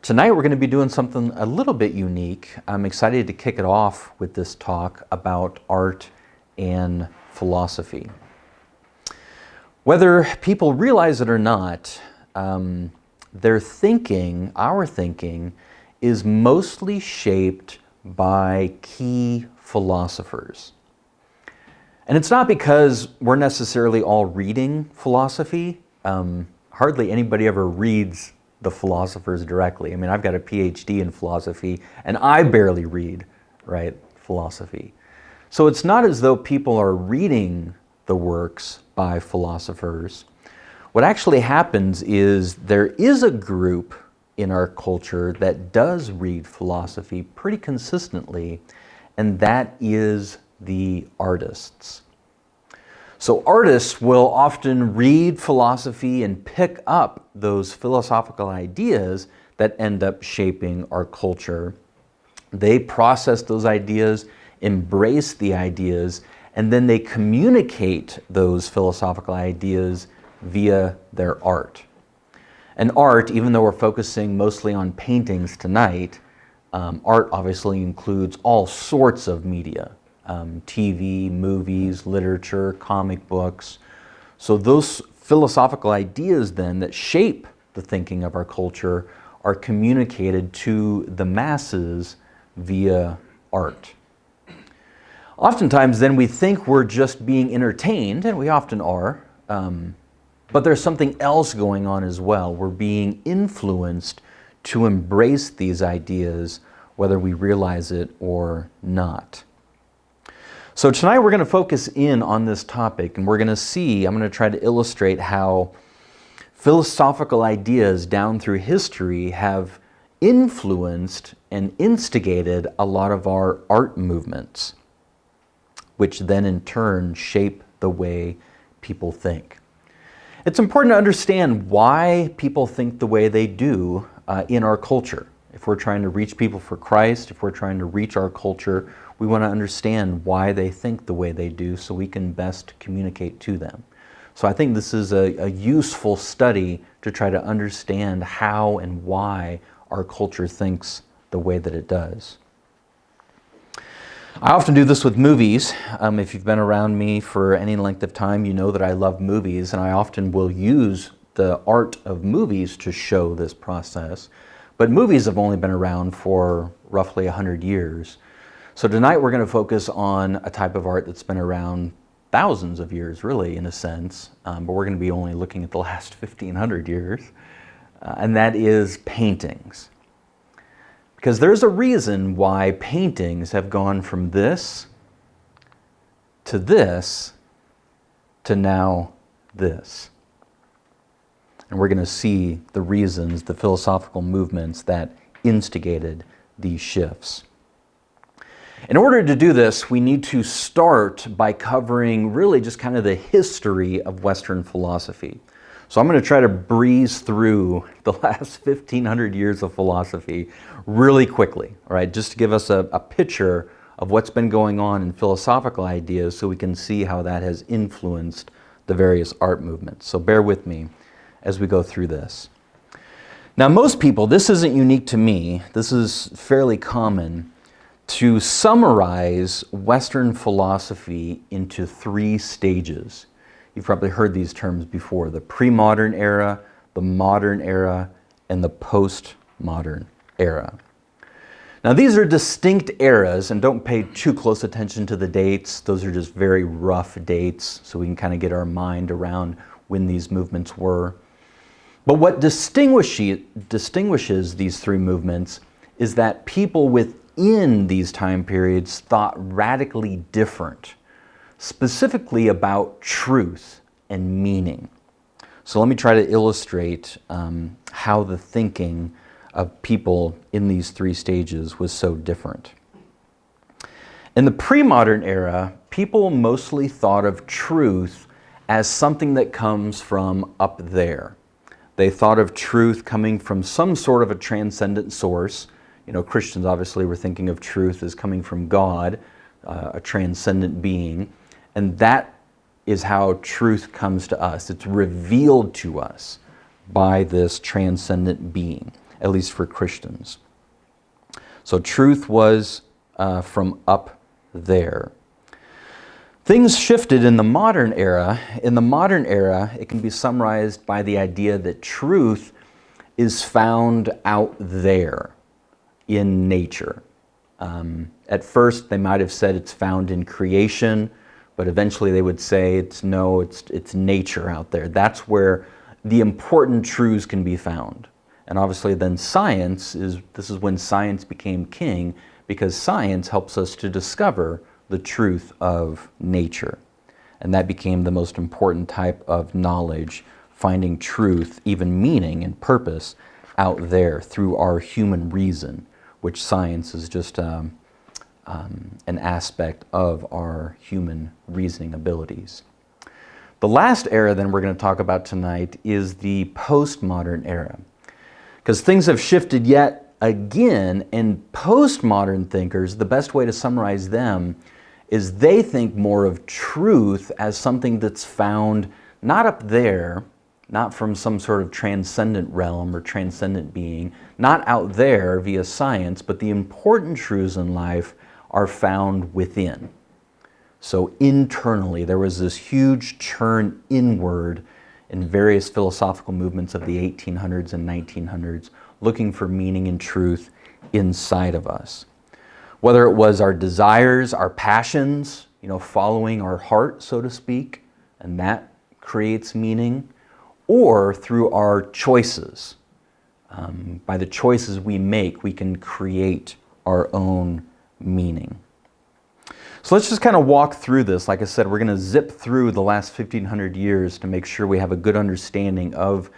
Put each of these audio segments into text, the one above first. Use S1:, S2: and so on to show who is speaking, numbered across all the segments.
S1: Tonight we're going to be doing something a little bit unique. I'm excited to kick it off with this talk about art and philosophy. Whether people realize it or not, their thinking, our thinking, is mostly shaped by key philosophers. And it's not because we're necessarily all reading philosophy. Hardly anybody ever reads the philosophers directly. I mean, I've got a PhD in philosophy, and I barely read, right, philosophy. So it's not as though people are reading the works by philosophers. What actually happens is there is a group in our culture that does read philosophy pretty consistently, and that is the artists. So artists will often read philosophy and pick up those philosophical ideas that end up shaping our culture. They process those ideas, embrace the ideas, and then they communicate those philosophical ideas via their art. And art, even though we're focusing mostly on paintings tonight, art obviously includes all sorts of media. TV, movies, literature, comic books. So those philosophical ideas then that shape the thinking of our culture are communicated to the masses via art. Oftentimes then we think we're just being entertained, and we often are, but there's something else going on as well. We're being influenced to embrace these ideas, whether we realize it or not. So tonight we're going to focus in on this topic, and we're going to see, I'm going to try to illustrate how philosophical ideas down through history have influenced and instigated a lot of our art movements, which then in turn shape the way people think. It's important to understand why people think the way they do in our culture. If we're trying to reach people for Christ, if we're trying to reach our culture, we want to understand why they think the way they do so we can best communicate to them. So I think this is a useful study to try to understand how and why our culture thinks the way that it does. I often do this with movies. If you've been around me for any length of time, you know that I love movies, and I often will use the art of movies to show this process. But movies have only been around for roughly 100 years. So tonight we're going to focus on a type of art that's been around thousands of years, really, in a sense, but we're going to be only looking at the last 1,500 years, and that is paintings. Because there's a reason why paintings have gone from this to now this. And we're going to see the reasons, the philosophical movements that instigated these shifts. In order to do this, we need to start by covering really just kind of the history of Western philosophy. So I'm going to try to breeze through the last 1,500 years of philosophy really quickly, all right, just to give us a picture of what's been going on in philosophical ideas so we can see how that has influenced the various art movements. So bear with me as we go through this. Now, most people, this isn't unique to me, this is fairly common, to summarize Western philosophy into three stages. You've probably heard these terms before: the premodern era, the modern era, and the postmodern era. Now these are distinct eras, and don't pay too close attention to the dates. Those are just very rough dates, so we can kind of get our mind around when these movements were. But what distinguishes these three movements is that people within these time periods thought radically different, specifically about truth and meaning. So let me try to illustrate how the thinking of people in these three stages was so different. In the pre-modern era, people mostly thought of truth as something that comes from up there. They thought of truth coming from some sort of a transcendent source. You know, Christians obviously were thinking of truth as coming from God, a transcendent being, and that is how truth comes to us. It's revealed to us by this transcendent being. at least for Christians. So truth was from up there. Things shifted in the modern era. In the modern era, it can be summarized by the idea that truth is found out there in nature. At first, they might have said it's found in creation, but eventually they would say it's nature out there. That's where the important truths can be found. And obviously then this is when science became king, because science helps us to discover the truth of nature. And that became the most important type of knowledge, finding truth, even meaning and purpose out there through our human reason, which science is just an aspect of our human reasoning abilities. The last era then we're going to talk about tonight is the postmodern era. Because things have shifted yet again, and postmodern thinkers, the best way to summarize them is they think more of truth as something that's found not up there, not from some sort of transcendent realm or transcendent being, not out there via science, but the important truths in life are found within. So internally, there was this huge churn inward in various philosophical movements of the 1800s and 1900s, looking for meaning and truth inside of us. Whether it was our desires, our passions, following our heart, so to speak, and that creates meaning, or through our choices. By the choices we make, we can create our own meaning. So let's just kind of walk through this. Like I said, we're going to zip through the last 1,500 years to make sure we have a good understanding of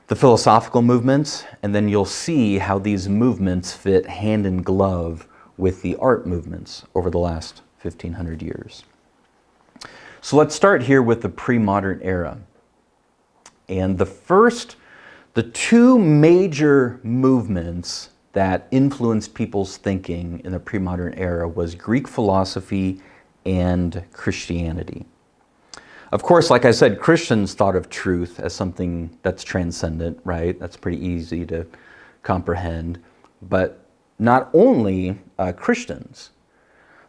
S1: the philosophical movements, and then you'll see how these movements fit hand in glove with the art movements over the last 1,500 years. So let's start here with the premodern era. And the two major movements that influenced people's thinking in the premodern era was Greek philosophy and Christianity. Of course, like I said, Christians thought of truth as something that's transcendent, right? That's pretty easy to comprehend. But not only Christians,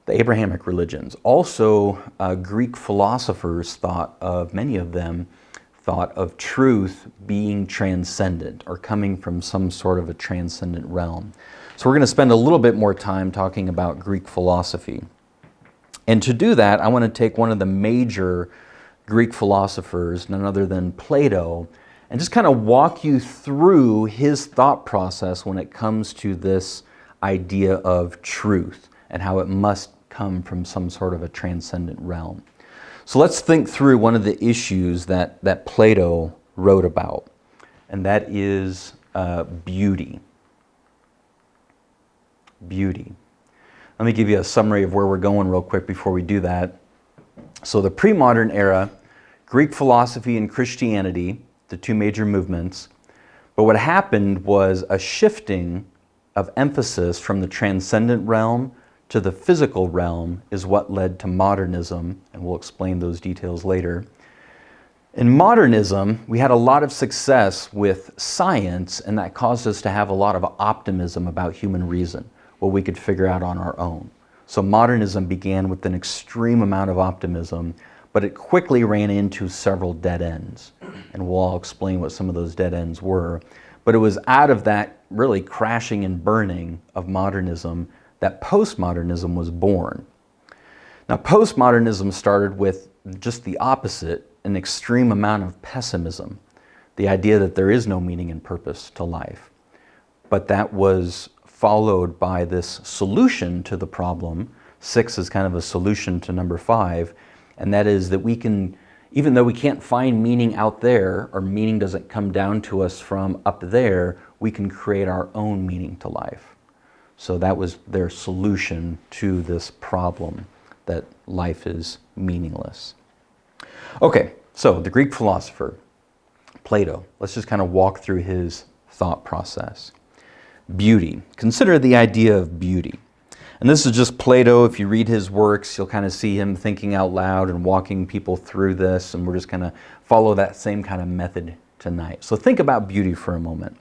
S1: the Abrahamic religions, also Greek philosophers many of them thought of truth being transcendent or coming from some sort of a transcendent realm. So we're going to spend a little bit more time talking about Greek philosophy. And to do that, I want to take one of the major Greek philosophers, none other than Plato, and just kind of walk you through his thought process when it comes to this idea of truth and how it must come from some sort of a transcendent realm. So let's think through one of the issues that Plato wrote about, and that is beauty. Beauty. Let me give you a summary of where we're going real quick before we do that. So the pre-modern era, Greek philosophy and Christianity, the two major movements, but what happened was a shifting of emphasis from the transcendent realm to the physical realm is what led to modernism, and we'll explain those details later. In modernism, we had a lot of success with science, and that caused us to have a lot of optimism about human reason, what we could figure out on our own. So modernism began with an extreme amount of optimism, but it quickly ran into several dead ends, and we'll all explain what some of those dead ends were. But it was out of that really crashing and burning of modernism that postmodernism was born. Now, postmodernism started with just the opposite, an extreme amount of pessimism, the idea that there is no meaning and purpose to life. But that was followed by this solution to the problem. 6 is kind of a solution to number 5, and that is that we can, even though we can't find meaning out there, or meaning doesn't come down to us from up there, we can create our own meaning to life. So that was their solution to this problem, that life is meaningless. Okay, so the Greek philosopher, Plato, let's just kind of walk through his thought process. Beauty. Consider the idea of beauty. And this is just Plato. If you read his works, you'll kind of see him thinking out loud and walking people through this, and we're just going to follow that same kind of method tonight. So think about beauty for a moment.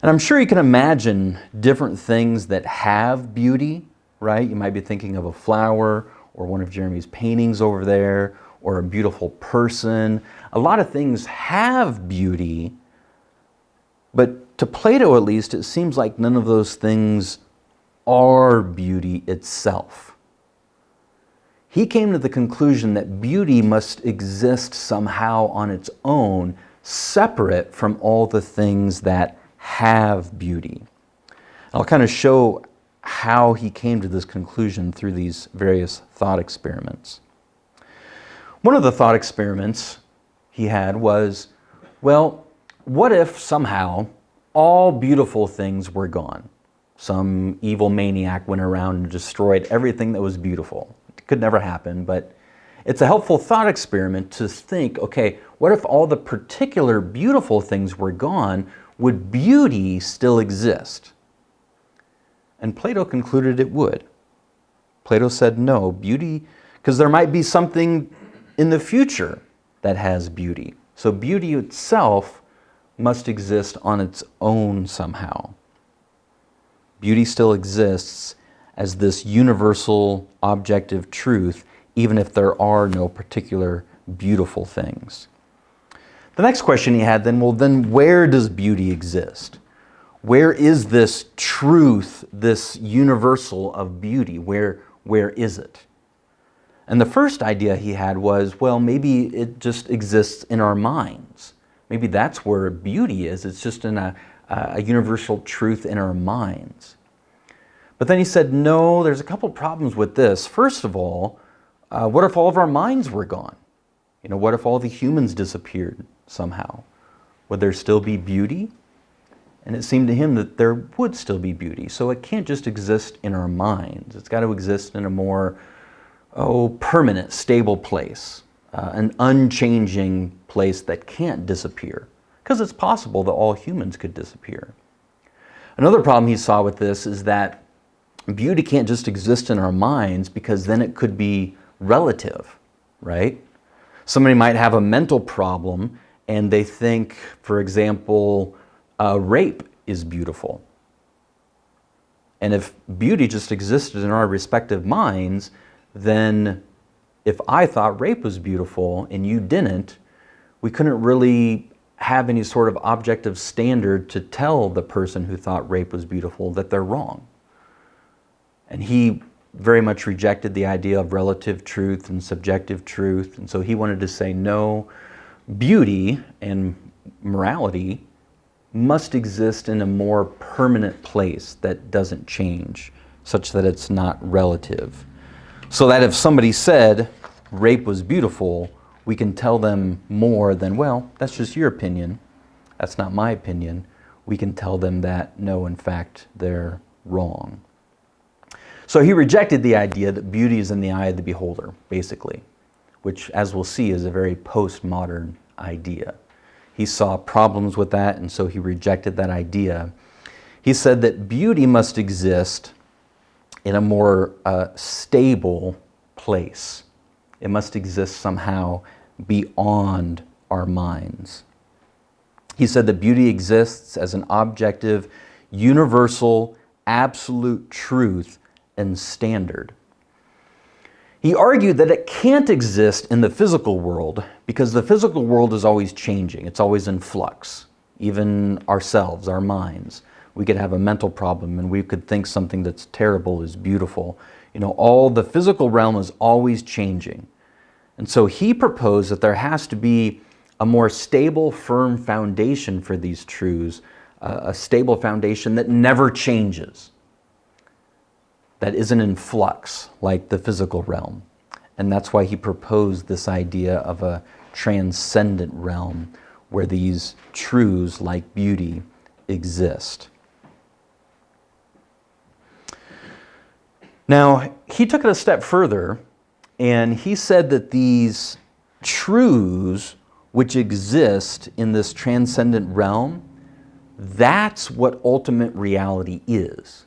S1: And I'm sure you can imagine different things that have beauty, right? You might be thinking of a flower or one of Jeremy's paintings over there or a beautiful person. A lot of things have beauty, but to Plato at least, it seems like none of those things are beauty itself. He came to the conclusion that beauty must exist somehow on its own, separate from all the things that have beauty. I'll kind of show how he came to this conclusion through these various thought experiments. One of the thought experiments he had was, well, what if somehow all beautiful things were gone? Some evil maniac went around and destroyed everything that was beautiful. It could never happen, but it's a helpful thought experiment to think, okay, what if all the particular beautiful things were gone? Would beauty still exist? And Plato concluded it would. Plato said no, beauty, because there might be something in the future that has beauty. So beauty itself must exist on its own somehow. Beauty still exists as this universal objective truth, even if there are no particular beautiful things. The next question he had then, well, then where does beauty exist? Where is this truth, this universal of beauty? Where is it? And the first idea he had was, well, maybe it just exists in our minds. Maybe that's where beauty is. It's just in a universal truth in our minds. But then he said, no, there's a couple problems with this. First of all, what if all of our minds were gone? You know, what if all the humans disappeared somehow? Would there still be beauty? And it seemed to him that there would still be beauty. So it can't just exist in our minds. It's got to exist in a more, permanent, stable place, an unchanging place that can't disappear. Because it's possible that all humans could disappear. Another problem he saw with this is that beauty can't just exist in our minds, because then it could be relative, right? Somebody might have a mental problem and they think, for example, rape is beautiful. And if beauty just existed in our respective minds, then if I thought rape was beautiful and you didn't, we couldn't really have any sort of objective standard to tell the person who thought rape was beautiful that they're wrong. And he very much rejected the idea of relative truth and subjective truth. And so he wanted to say, no, beauty and morality must exist in a more permanent place that doesn't change, such that it's not relative. So that if somebody said rape was beautiful, we can tell them more than, well, that's just your opinion. That's not my opinion. We can tell them that, no, in fact, they're wrong. So he rejected the idea that beauty is in the eye of the beholder, basically, which, as we'll see, is a very postmodern idea. He saw problems with that, and so he rejected that idea. He said that beauty must exist in a more stable place. It must exist somehow beyond our minds. He said that beauty exists as an objective, universal, absolute truth and standard. He argued that it can't exist in the physical world because the physical world is always changing. It's always in flux. Even ourselves, our minds. We could have a mental problem and we could think something that's terrible is beautiful. You know, all the physical realm is always changing. And so he proposed that there has to be a more stable, firm foundation for these truths, a stable foundation that never changes, that isn't in flux like the physical realm. And that's why he proposed this idea of a transcendent realm where these truths like beauty exist. Now, he took it a step further, and he said that these truths which exist in this transcendent realm, that's what ultimate reality is.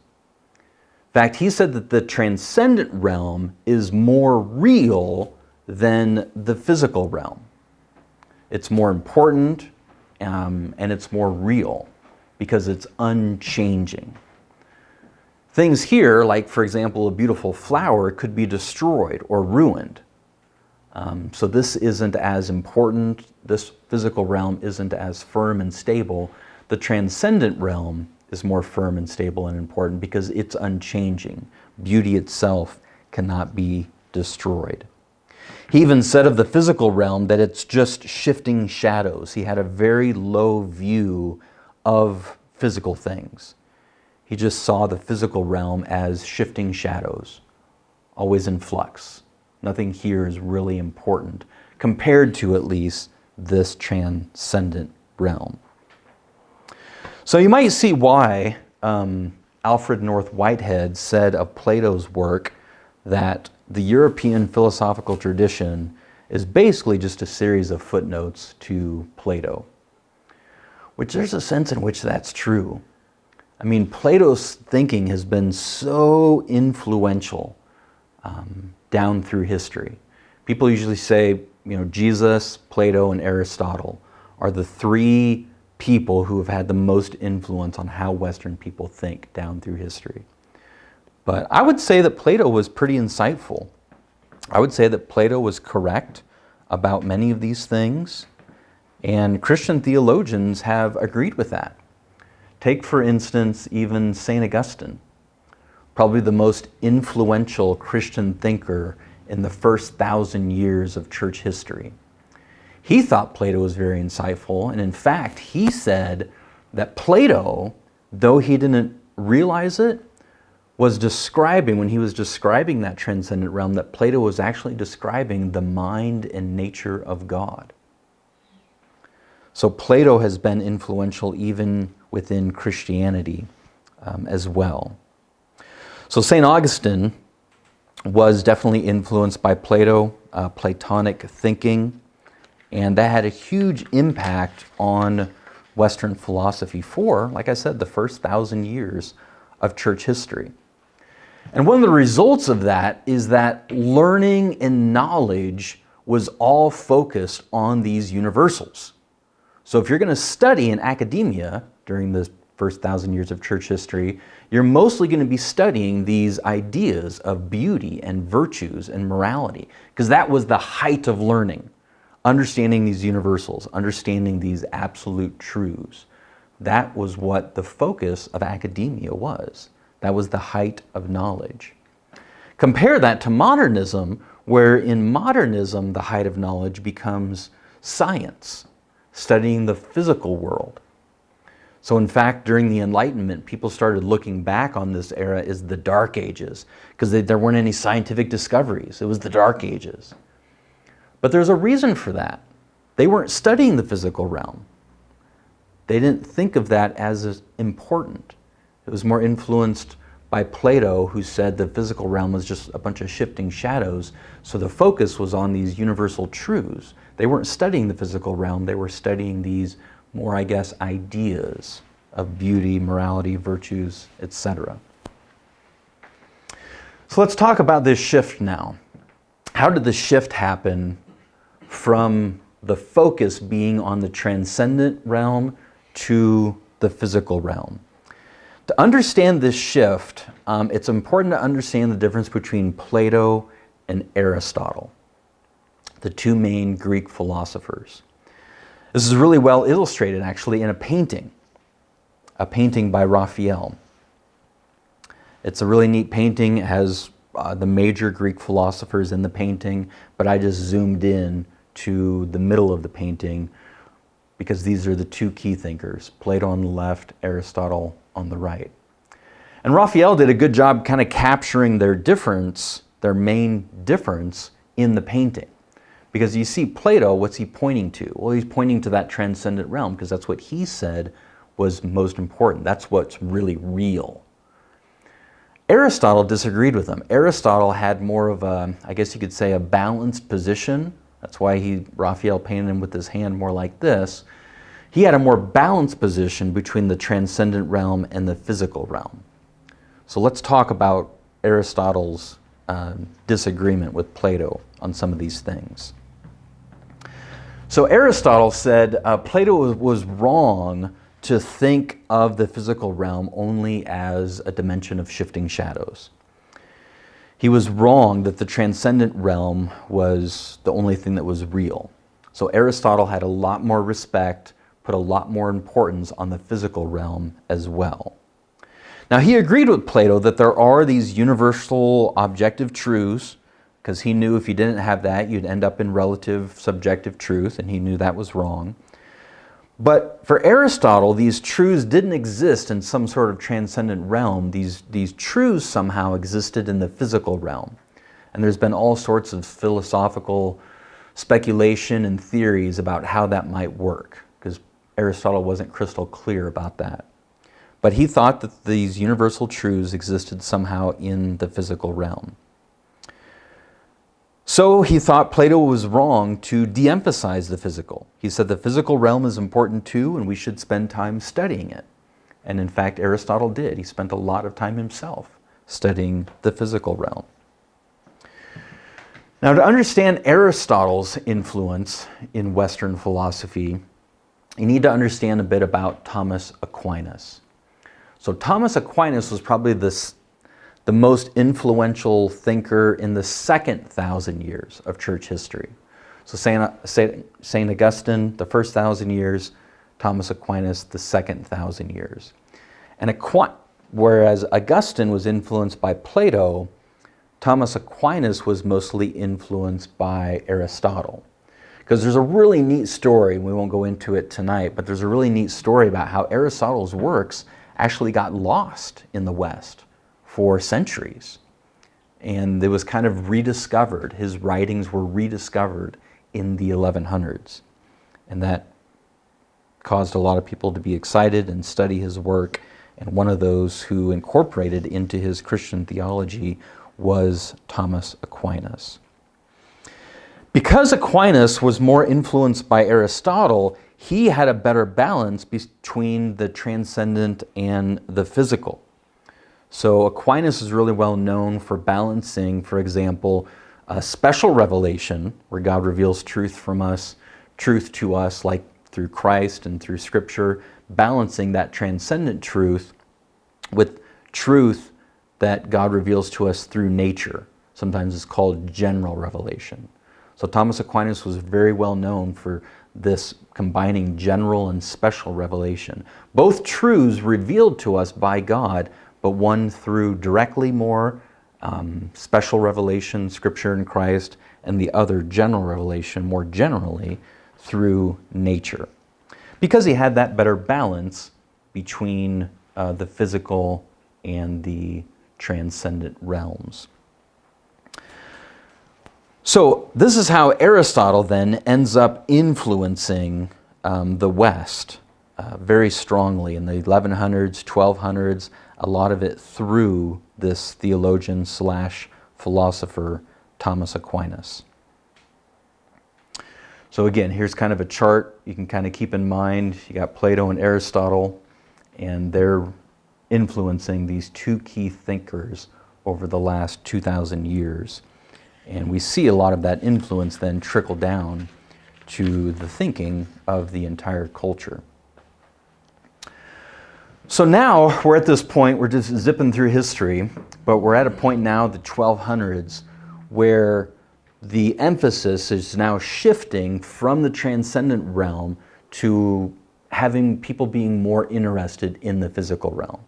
S1: In fact, he said that the transcendent realm is more real than the physical realm. It's more important and it's more real. because it's unchanging. Things here, like for example, a beautiful flower, could be destroyed or ruined. So this isn't as important. This physical realm isn't as firm and stable. The transcendent realm is more firm and stable and important because it's unchanging. Beauty itself cannot be destroyed. He even said of the physical realm that it's just shifting shadows. He had a very low view of physical things. He just saw the physical realm as shifting shadows, always in flux. Nothing here is really important, compared to at least this transcendent realm. So you might see why Alfred North Whitehead said of Plato's work that the European philosophical tradition is basically just a series of footnotes to Plato, which there's a sense in which that's true. I mean, Plato's thinking has been so influential down through history. People usually say, Jesus, Plato, and Aristotle are the three people who have had the most influence on how Western people think down through history. But I would say that Plato was pretty insightful. I would say that Plato was correct about many of these things, and Christian theologians have agreed with that. Take, for instance, even St. Augustine, probably the most influential Christian thinker in the first 1,000 years of church history. He thought Plato was very insightful, and in fact, he said that Plato, though he didn't realize it, was describing, when he was describing that transcendent realm, that Plato was actually describing the mind and nature of God. So Plato has been influential even within Christianity as well. So St. Augustine was definitely influenced by Plato, Platonic thinking, and that had a huge impact on Western philosophy for, like I said, the first 1,000 years of church history. And one of the results of that is that learning and knowledge was all focused on these universals. So if you're going to study in academia during the first 1,000 years of church history, you're mostly going to be studying these ideas of beauty and virtues and morality, because that was the height of learning. Understanding these universals, understanding these absolute truths. That was what the focus of academia was. That was the height of knowledge. Compare that to modernism, where in modernism the height of knowledge becomes science, studying the physical world. So in fact, during the Enlightenment, people started looking back on this era as the Dark Ages, because there weren't any scientific discoveries. It was the Dark Ages. But there's a reason for that. They weren't studying the physical realm. They didn't think of that as important. It was more influenced by Plato, who said the physical realm was just a bunch of shifting shadows, so the focus was on these universal truths. They weren't studying the physical realm, they were studying these more, ideas of beauty, morality, virtues, etc. So let's talk about this shift now. How did the shift happen from the focus being on the transcendent realm to the physical realm? To understand this shift, it's important to understand the difference between Plato and Aristotle, the two main Greek philosophers. This is really well illustrated, actually, in a painting by Raphael. It's a really neat painting. It has the major Greek philosophers in the painting, but I just zoomed in to the middle of the painting because these are the two key thinkers, Plato on the left, Aristotle on the right. And Raphael did a good job kind of capturing their difference, their main difference in the painting. Because you see Plato, what's he pointing to? Well, he's pointing to that transcendent realm because that's what he said was most important. That's what's really real. Aristotle disagreed with him. Aristotle had more of a, I guess you could say, a balanced position. That's why Raphael painted him with his hand more like this. He had a more balanced position between the transcendent realm and the physical realm. So let's talk about Aristotle's disagreement with Plato on some of these things. So Aristotle said Plato was wrong to think of the physical realm only as a dimension of shifting shadows. He was wrong that the transcendent realm was the only thing that was real. So Aristotle had a lot more respect, put a lot more importance on the physical realm as well. Now, he agreed with Plato that there are these universal objective truths, because he knew if you didn't have that, you'd end up in relative subjective truth, and he knew that was wrong. But for Aristotle, these truths didn't exist in some sort of transcendent realm. These truths somehow existed in the physical realm. And there's been all sorts of philosophical speculation and theories about how that might work, because Aristotle wasn't crystal clear about that. But he thought that these universal truths existed somehow in the physical realm. So he thought Plato was wrong to de-emphasize the physical. He said the physical realm is important too, and we should spend time studying it. And in fact, Aristotle did. He spent a lot of time himself studying the physical realm. Now, to understand Aristotle's influence in Western philosophy, you need to understand a bit about Thomas Aquinas. So Thomas Aquinas was probably the most influential thinker in the second 1,000 years of church history. So St. Augustine, the first 1,000 years, Thomas Aquinas, the second 1,000 years. And whereas Augustine was influenced by Plato, Thomas Aquinas was mostly influenced by Aristotle. Because there's a really neat story, and we won't go into it tonight, but there's a really neat story about how Aristotle's works actually got lost in the West for centuries. And it was kind of rediscovered. His writings were rediscovered in the 1100s. And that caused a lot of people to be excited and study his work. And one of those who incorporated into his Christian theology was Thomas Aquinas. Because Aquinas was more influenced by Aristotle, he had a better balance between the transcendent and the physical. So Aquinas is really well known for balancing, for example, a special revelation where God reveals truth to us, like through Christ and through Scripture, balancing that transcendent truth with truth that God reveals to us through nature. Sometimes it's called general revelation. So Thomas Aquinas was very well known for this combining general and special revelation. Both truths revealed to us by God, but one through directly more special revelation, Scripture and Christ, and the other general revelation, more generally, through nature. Because he had that better balance between the physical and the transcendent realms. So this is how Aristotle then ends up influencing the West very strongly in the 1100s, 1200s, a lot of it through this theologian / philosopher Thomas Aquinas. So again, here's kind of a chart you can kind of keep in mind. You got Plato and Aristotle, and they're influencing these two key thinkers over the last 2,000 years. And we see a lot of that influence then trickle down to the thinking of the entire culture. So now we're at this point, we're just zipping through history, but we're at a point now, the 1200s, where the emphasis is now shifting from the transcendent realm to having people being more interested in the physical realm.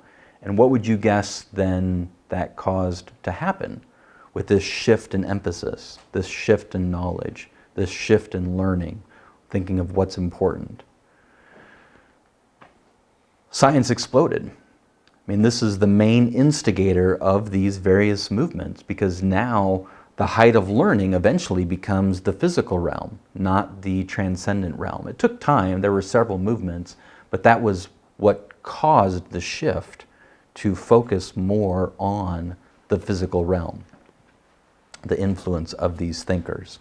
S1: And what would you guess then that caused to happen with this shift in emphasis, this shift in knowledge, this shift in learning, thinking of what's important? Science exploded. I mean, this is the main instigator of these various movements, because now the height of learning eventually becomes the physical realm, not the transcendent realm. It took time, there were several movements, but that was what caused the shift to focus more on the physical realm, the influence of these thinkers.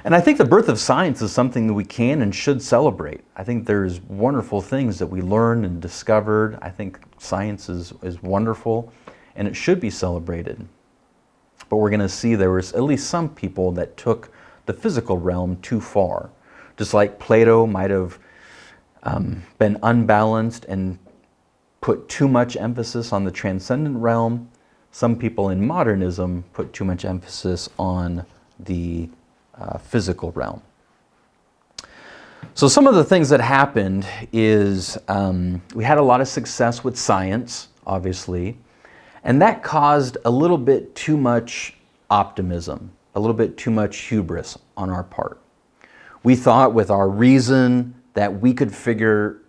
S1: And I think the birth of science is something that we can and should celebrate. I think there's wonderful things that we learned and discovered. I think science is wonderful, and it should be celebrated. But we're going to see there was at least some people that took the physical realm too far. Just like Plato might have been unbalanced and put too much emphasis on the transcendent realm. Some people in modernism put too much emphasis on the physical realm. So some of the things that happened is we had a lot of success with science, obviously, and that caused a little bit too much optimism, a little bit too much hubris on our part. We thought with our reason that we could figure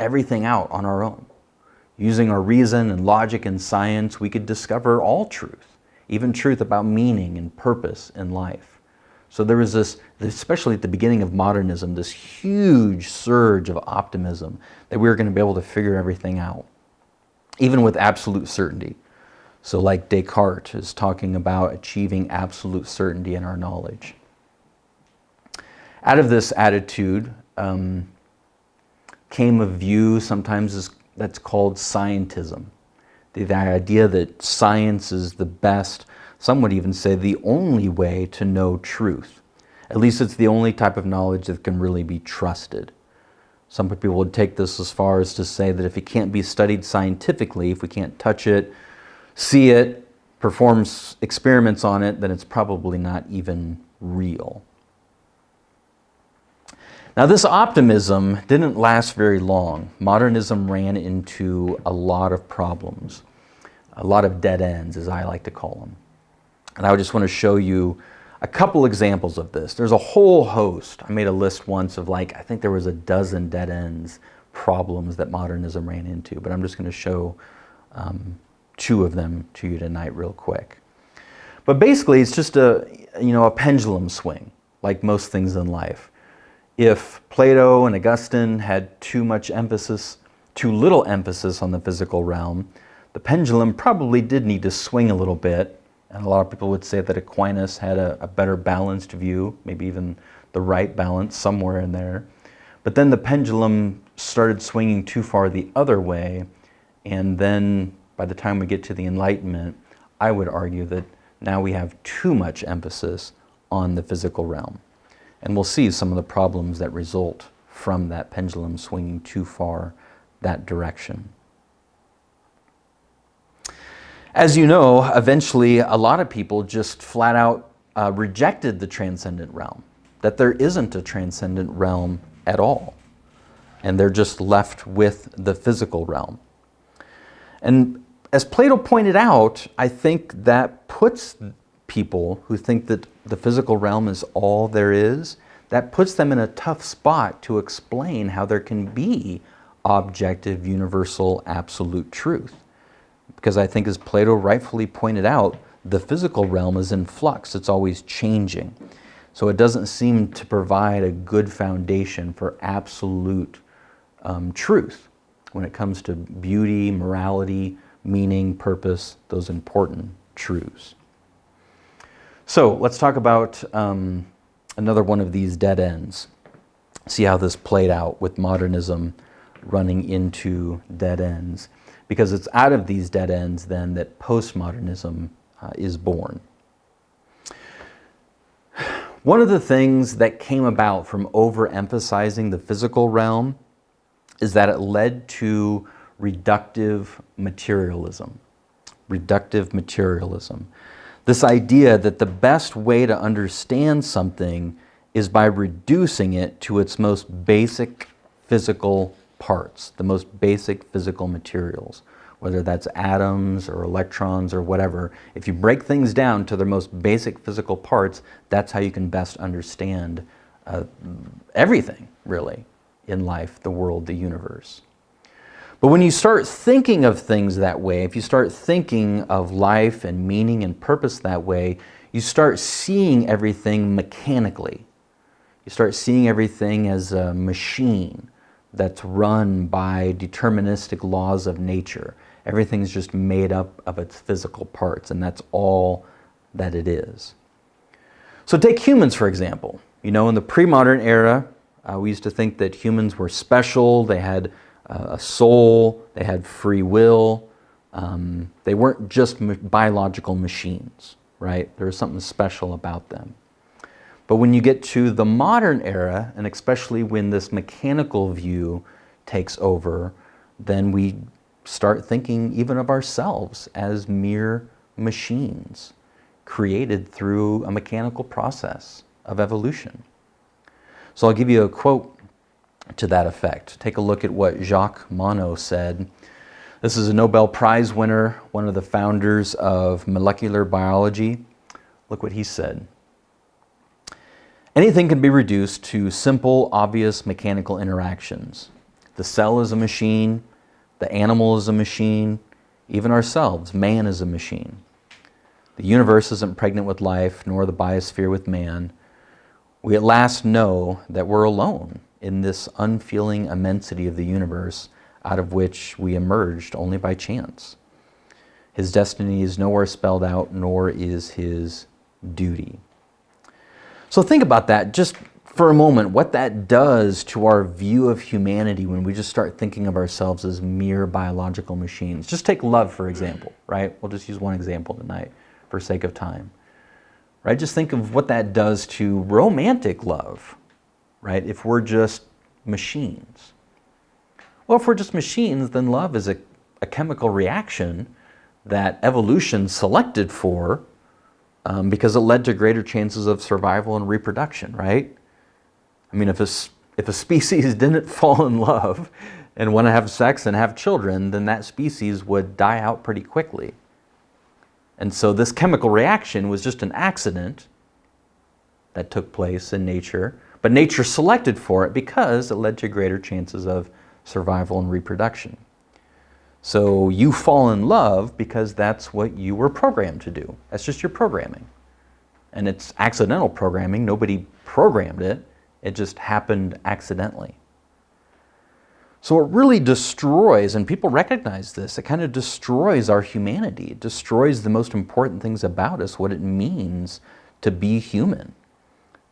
S1: everything out on our own. Using our reason and logic and science, we could discover all truth, even truth about meaning and purpose in life. So there was this, especially at the beginning of modernism, this huge surge of optimism that we were going to be able to figure everything out, even with absolute certainty. So like Descartes is talking about achieving absolute certainty in our knowledge. Out of this attitude came a view sometimes that's called scientism. The idea that science is the best, some would even say the only way to know truth. At least it's the only type of knowledge that can really be trusted. Some people would take this as far as to say that if it can't be studied scientifically, if we can't touch it, see it, perform experiments on it, then it's probably not even real. Now, this optimism didn't last very long. Modernism ran into a lot of problems, a lot of dead ends, as I like to call them. And I just want to show you a couple examples of this. There's a whole host. I made a list once of I think there was a dozen dead ends problems that modernism ran into, but I'm just going to show two of them to you tonight real quick. But basically, it's just a pendulum swing, like most things in life. If Plato and Augustine had too little emphasis on the physical realm, the pendulum probably did need to swing a little bit. And a lot of people would say that Aquinas had a better balanced view, maybe even the right balance somewhere in there. But then the pendulum started swinging too far the other way. And then by the time we get to the Enlightenment, I would argue that now we have too much emphasis on the physical realm. And we'll see some of the problems that result from that pendulum swinging too far that direction. As you know, eventually a lot of people just flat out rejected the transcendent realm, that there isn't a transcendent realm at all. And they're just left with the physical realm. And as Plato pointed out, I think that puts people who think that the physical realm is all there is, that puts them in a tough spot to explain how there can be objective, universal, absolute truth. Because I think, as Plato rightfully pointed out, the physical realm is in flux. It's always changing. So it doesn't seem to provide a good foundation for absolute truth when it comes to beauty, morality, meaning, purpose, those important truths. So let's talk about another one of these dead ends. See how this played out with modernism running into dead ends. Because it's out of these dead ends then that postmodernism is born. One of the things that came about from overemphasizing the physical realm is that it led to reductive materialism. Reductive materialism. This idea that the best way to understand something is by reducing it to its most basic physical parts, the most basic physical materials, whether that's atoms or electrons or whatever. If you break things down to their most basic physical parts, that's how you can best understand everything, really, in life, the world, the universe. But when you start thinking of things that way, if you start thinking of life and meaning and purpose that way, you start seeing everything mechanically. You start seeing everything as a machine that's run by deterministic laws of nature. Everything's just made up of its physical parts, and that's all that it is. So take humans, for example. In the premodern era, we used to think that humans were special, they had a soul, they had free will. They weren't just biological machines, right? There was something special about them. But when you get to the modern era, and especially when this mechanical view takes over, then we start thinking even of ourselves as mere machines created through a mechanical process of evolution. So I'll give you a quote to that effect. Take a look at what Jacques Monod said. This is a Nobel Prize winner, one of the founders of molecular biology. Look what he said. Anything can be reduced to simple, obvious mechanical interactions. The cell is a machine, the animal is a machine, even ourselves, man is a machine. The universe isn't pregnant with life, nor the biosphere with man. We at last know that we're alone in this unfeeling immensity of the universe, out of which we emerged only by chance. His destiny is nowhere spelled out, nor is his duty. So think about that just for a moment, what that does to our view of humanity when we just start thinking of ourselves as mere biological machines. Just take love, for example, right? We'll just use one example tonight for sake of time, right? Just think of what that does to romantic love, right? If we're just machines. Well, if we're just machines, then love is a chemical reaction that evolution selected for because it led to greater chances of survival and reproduction, right? I mean, if a species didn't fall in love and want to have sex and have children, then that species would die out pretty quickly. And so this chemical reaction was just an accident that took place in nature, but nature selected for it because it led to greater chances of survival and reproduction. So you fall in love because that's what you were programmed to do. That's just your programming. And it's accidental programming. Nobody programmed it. It just happened accidentally. So it really destroys, and people recognize this, it kind of destroys our humanity. It destroys the most important things about us, what it means to be human.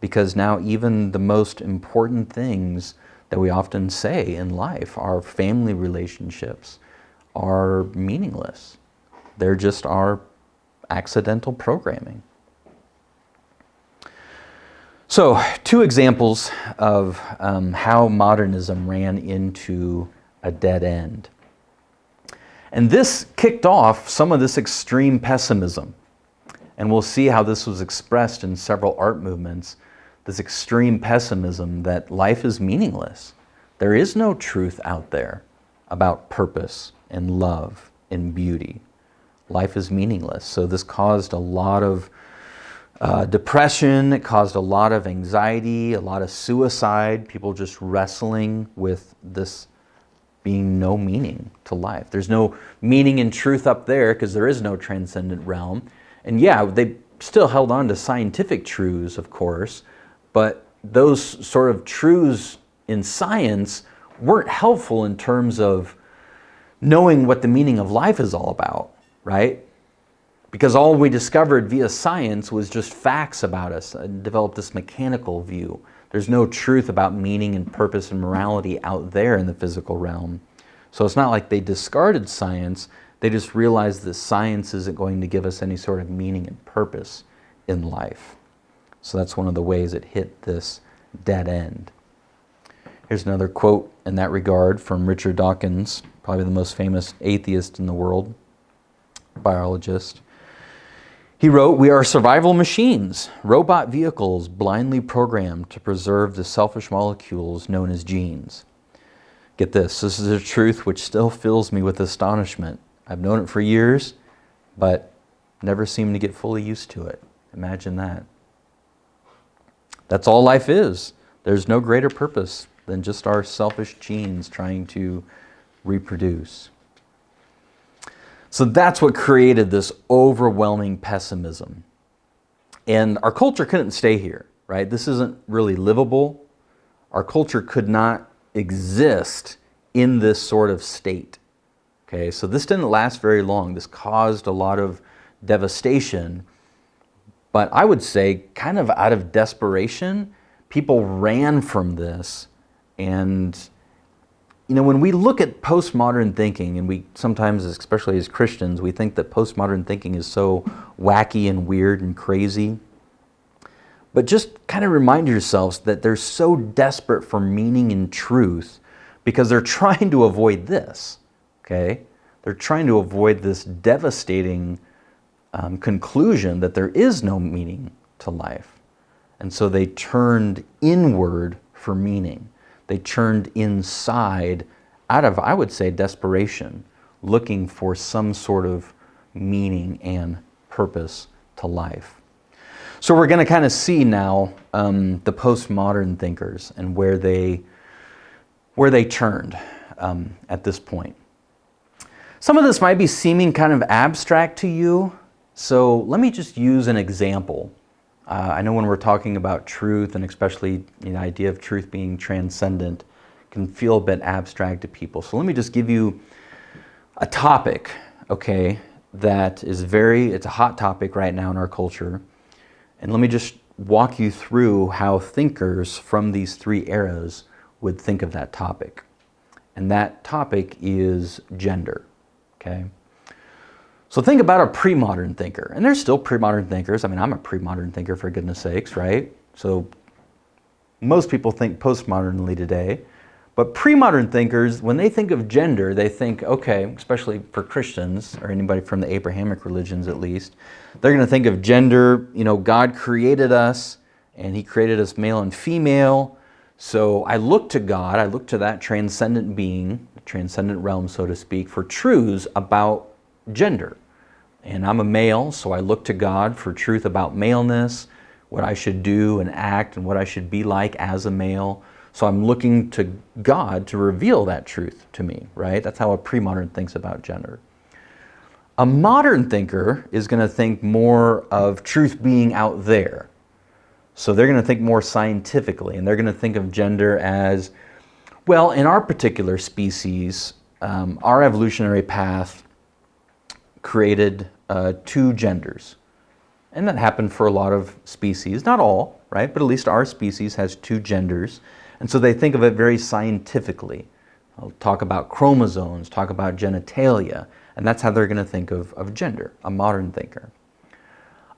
S1: Because now even the most important things that we often say in life, our family relationships, are meaningless. They're just our accidental programming. So, two examples of how modernism ran into a dead end. And this kicked off some of this extreme pessimism. And we'll see how this was expressed in several art movements, this extreme pessimism that life is meaningless. There is no truth out there about purpose and love and beauty. Life is meaningless. So this caused a lot of depression, it caused a lot of anxiety, a lot of suicide, people just wrestling with this being no meaning to life. There's no meaning and truth up there because there is no transcendent realm. And yeah, they still held on to scientific truths, of course, but those sort of truths in science weren't helpful in terms of knowing what the meaning of life is all about, right? Because all we discovered via science was just facts about us and developed this mechanical view. There's no truth about meaning and purpose and morality out there in the physical realm. So it's not like they discarded science, they just realized that science isn't going to give us any sort of meaning and purpose in life. So that's one of the ways it hit this dead end. Here's another quote in that regard from Richard Dawkins, probably the most famous atheist in the world, biologist. He wrote, "We are survival machines, robot vehicles blindly programmed to preserve the selfish molecules known as genes." Get this is a truth which still fills me with astonishment. I've known it for years, but never seemed to get fully used to it. Imagine that. That's all life is. There's no greater purpose than just our selfish genes trying to reproduce. So that's what created this overwhelming pessimism. And our culture couldn't stay here, right? This isn't really livable. Our culture could not exist in this sort of state. Okay, so this didn't last very long. This caused a lot of devastation. But I would say, kind of out of desperation, people ran from this. And you know, when we look at postmodern thinking, and we sometimes, especially as Christians, we think that postmodern thinking is so wacky and weird and crazy. But just kind of remind yourselves that they're so desperate for meaning and truth because they're trying to avoid this, okay? They're trying to avoid this devastating conclusion that there is no meaning to life. And so they turned inward for meaning. They turned inside out of, I would say, desperation, looking for some sort of meaning and purpose to life. So we're going to kind of see now the postmodern thinkers and where they turned at this point. Some of this might be seeming kind of abstract to you, so let me just use an example. I know when we're talking about truth, and especially the idea of truth being transcendent, can feel a bit abstract to people. So let me just give you a topic, okay, that is it's a hot topic right now in our culture. And let me just walk you through how thinkers from these three eras would think of that topic. And that topic is gender, okay? So think about a premodern thinker, and there's still premodern thinkers. I mean, I'm a premodern thinker, for goodness sakes, right? So most people think postmodernly today, but premodern thinkers, when they think of gender, they think, okay, especially for Christians, or anybody from the Abrahamic religions at least, they're going to think of gender, God created us, and He created us male and female, so I look to God, I look to that transcendent being, the transcendent realm, so to speak, for truths about gender. And I'm a male, so I look to God for truth about maleness, what I should do and act, and what I should be like as a male. So I'm looking to God to reveal that truth to me, right? That's how a premodern thinks about gender. A modern thinker is going to think more of truth being out there. So they're going to think more scientifically, and they're going to think of gender as, well, in our particular species, our evolutionary path created two genders. And that happened for a lot of species, not all, right? But at least our species has two genders. And so they think of it very scientifically. I'll talk about chromosomes, talk about genitalia, and that's how they're going to think of gender, a modern thinker.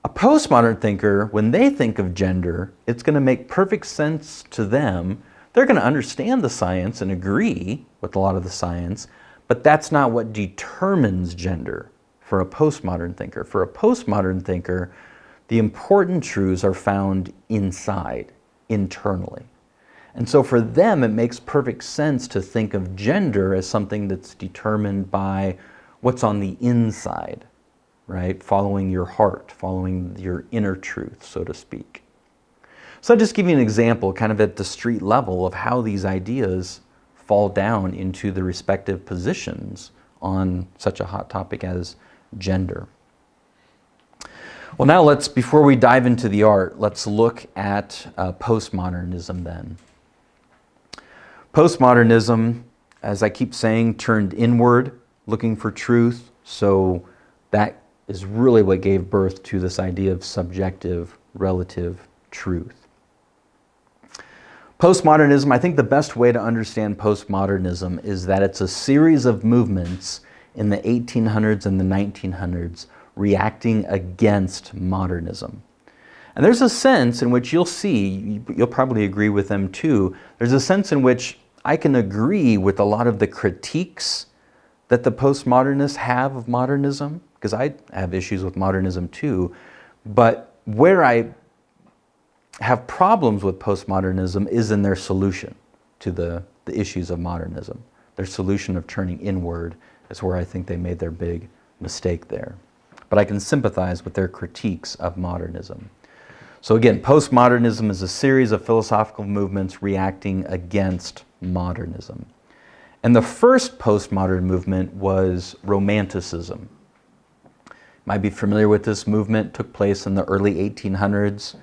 S1: A postmodern thinker, when they think of gender, it's going to make perfect sense to them. They're going to understand the science and agree with a lot of the science, but that's not what determines gender for a postmodern thinker. For a postmodern thinker, the important truths are found inside, internally. And so for them, it makes perfect sense to think of gender as something that's determined by what's on the inside, right? Following your heart, following your inner truth, so to speak. So I'll just give you an example, kind of at the street level, of how these ideas fall down into the respective positions on such a hot topic as gender. Well, now before we dive into the art, let's look at postmodernism then. Postmodernism, as I keep saying, turned inward, looking for truth. So that is really what gave birth to this idea of subjective, relative truth. Postmodernism, I think the best way to understand postmodernism is that it's a series of movements in the 1800s and the 1900s reacting against modernism. And there's a sense in which you'll probably agree with them too, there's a sense in which I can agree with a lot of the critiques that the postmodernists have of modernism, because I have issues with modernism too, but where I have problems with postmodernism is in their solution to the issues of modernism. Their solution of turning inward is where I think they made their big mistake there. But I can sympathize with their critiques of modernism. So again, postmodernism is a series of philosophical movements reacting against modernism. And the first postmodern movement was Romanticism. You might be familiar with this movement. It took place in the early 1800s.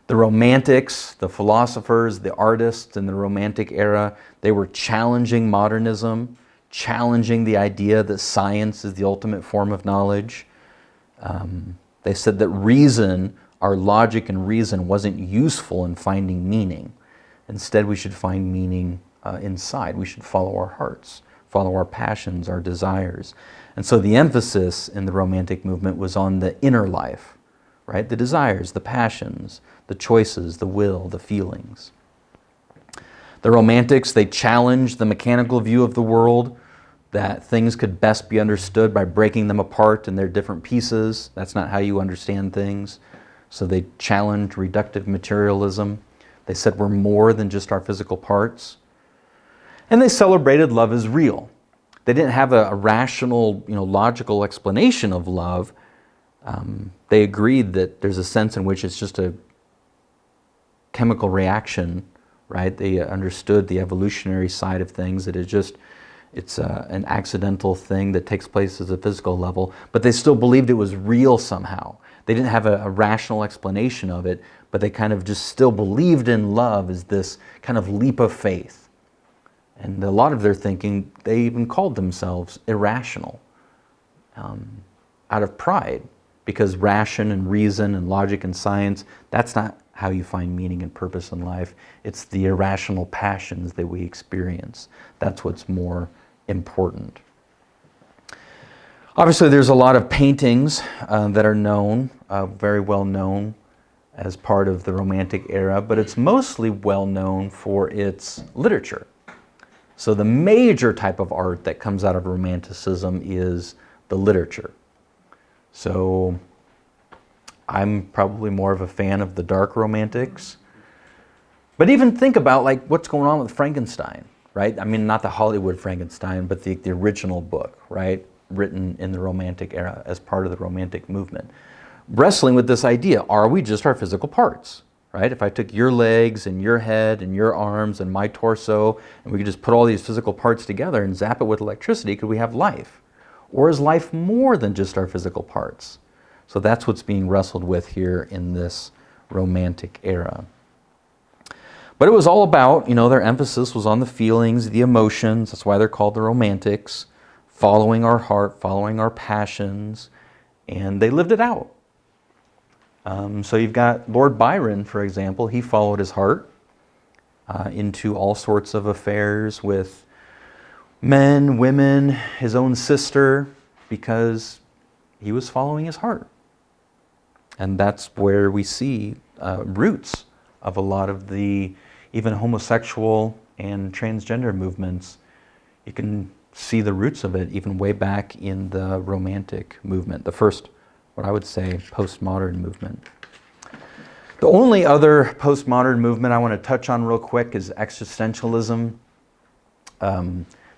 S1: The Romantics, the philosophers, the artists in the Romantic era, they were challenging modernism, challenging the idea that science is the ultimate form of knowledge. They said that reason, our logic and reason, wasn't useful in finding meaning. Instead, we should find meaning inside. We should follow our hearts, follow our passions, our desires. And so the emphasis in the Romantic movement was on the inner life, right? The desires, the passions, the choices, the will, the feelings. The Romantics, they challenged the mechanical view of the world, that things could best be understood by breaking them apart in their different pieces. That's not how you understand things. So they challenged reductive materialism. They said we're more than just our physical parts. And they celebrated love as real. They didn't have a rational, logical explanation of love. They agreed that there's a sense in which it's just a chemical reaction, right? They understood the evolutionary side of things, that it's an accidental thing that takes place at a physical level, but they still believed it was real somehow. They didn't have a rational explanation of it, but they kind of just still believed in love as this kind of leap of faith. And a lot of their thinking, they even called themselves irrational, out of pride, because ration and reason and logic and science, that's not how you find meaning and purpose in life. It's the irrational passions that we experience. That's what's more important. Obviously, there's a lot of paintings that are known, very well known as part of the Romantic era, but it's mostly well known for its literature. So the major type of art that comes out of Romanticism is the literature. So I'm probably more of a fan of the dark Romantics. But even think about what's going on with Frankenstein, right? I mean, not the Hollywood Frankenstein, but the original book, right? Written in the Romantic era as part of the Romantic movement. Wrestling with this idea, are we just our physical parts, right? If I took your legs and your head and your arms and my torso, and we could just put all these physical parts together and zap it with electricity, could we have life? Or is life more than just our physical parts? So that's what's being wrestled with here in this Romantic era. But it was all about, their emphasis was on the feelings, the emotions. That's why they're called the Romantics, following our heart, following our passions, and they lived it out. So you've got Lord Byron, for example. He followed his heart into all sorts of affairs with men, women, his own sister, because he was following his heart. And that's where we see roots of a lot of the even homosexual and transgender movements. You can see the roots of it even way back in the Romantic movement, the first, what I would say, postmodern movement. The only other postmodern movement I want to touch on real quick is existentialism.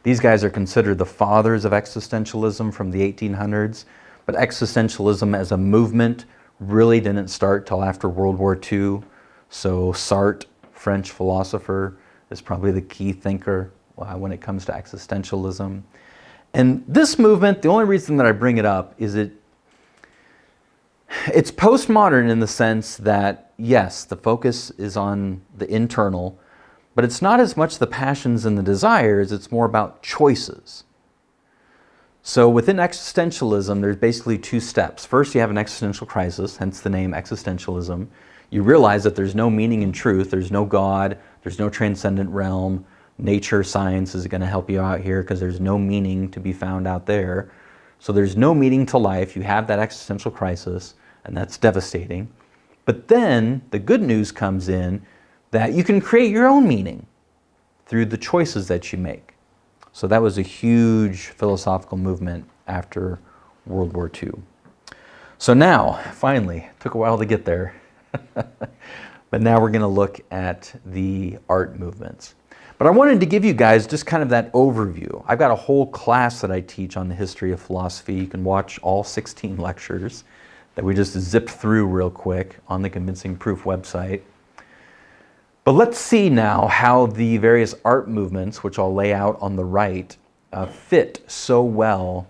S1: These guys are considered the fathers of existentialism from the 1800s, but existentialism as a movement really didn't start till after World War II. So Sartre, French philosopher, is probably the key thinker when it comes to existentialism. And this movement, the only reason that I bring it up is it's postmodern in the sense that, yes, the focus is on the internal, but it's not as much the passions and the desires, it's more about choices. So within existentialism, there's basically two steps. First, you have an existential crisis, hence the name existentialism. You realize that there's no meaning in truth, there's no God, there's no transcendent realm. Nature, science is going to help you out here because there's no meaning to be found out there. So there's no meaning to life. You have that existential crisis, and that's devastating. But then the good news comes in that you can create your own meaning through the choices that you make. So that was a huge philosophical movement after World War II. So now, finally, it took a while to get there, but now we're going to look at the art movements. But I wanted to give you guys just kind of that overview. I've got a whole class that I teach on the history of philosophy. You can watch all 16 lectures that we just zipped through real quick on the Convincing Proof website. But let's see now how the various art movements, which I'll lay out on the right, fit so well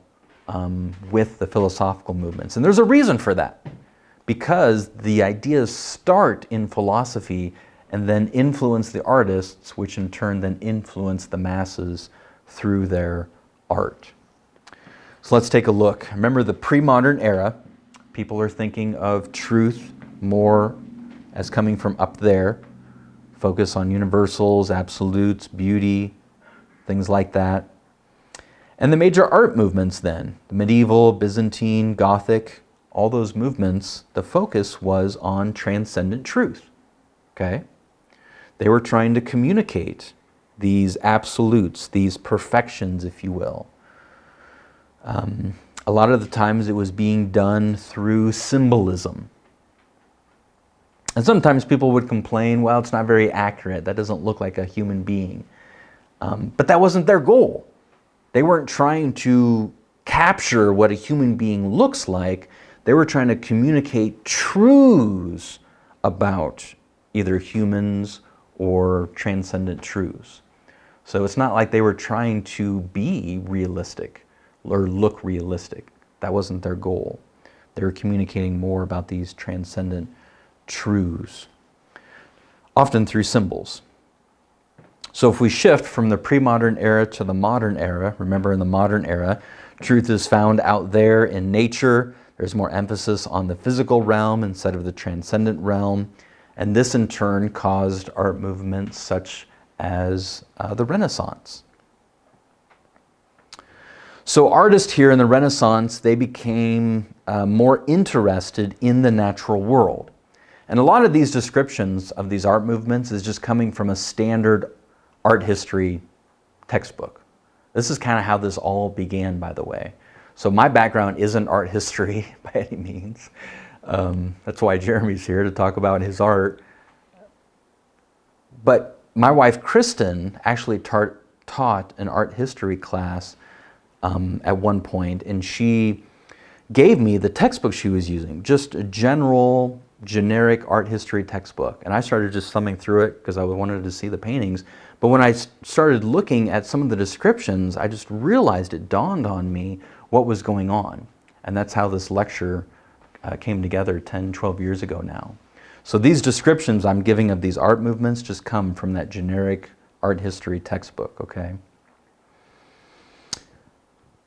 S1: with the philosophical movements. And there's a reason for that, because the ideas start in philosophy and then influence the artists, which in turn then influence the masses through their art. So let's take a look. Remember the premodern era. People are thinking of truth more as coming from up there. Focus on universals, absolutes, beauty, things like that. And the major art movements then, the medieval, Byzantine, Gothic, all those movements, the focus was on transcendent truth. Okay? They were trying to communicate these absolutes, these perfections, if you will. A lot of the times it was being done through symbolism. And sometimes people would complain, well, it's not very accurate. That doesn't look like a human being. But that wasn't their goal. They weren't trying to capture what a human being looks like. They were trying to communicate truths about either humans or transcendent truths. So it's not like they were trying to be realistic or look realistic. That wasn't their goal. They were communicating more about these transcendent truths, often through symbols. So if we shift from the pre-modern era to the modern era, remember in the modern era, truth is found out there in nature. There's more emphasis on the physical realm instead of the transcendent realm. And this in turn caused art movements such as the Renaissance. So artists here in the Renaissance, they became more interested in the natural world. And a lot of these descriptions of these art movements is just coming from a standard art history textbook. This is kind of how this all began, by the way. So my background isn't art history by any means. That's why Jeremy's here to talk about his art. But my wife, Kristen, actually taught an art history class at one point, and she gave me the textbook she was using, just a generic art history textbook. And I started just thumbing through it because I wanted to see the paintings. But when I started looking at some of the descriptions, I just realized, it dawned on me what was going on. And that's how this lecture came together 10, 12 years ago now. So these descriptions I'm giving of these art movements just come from that generic art history textbook, okay?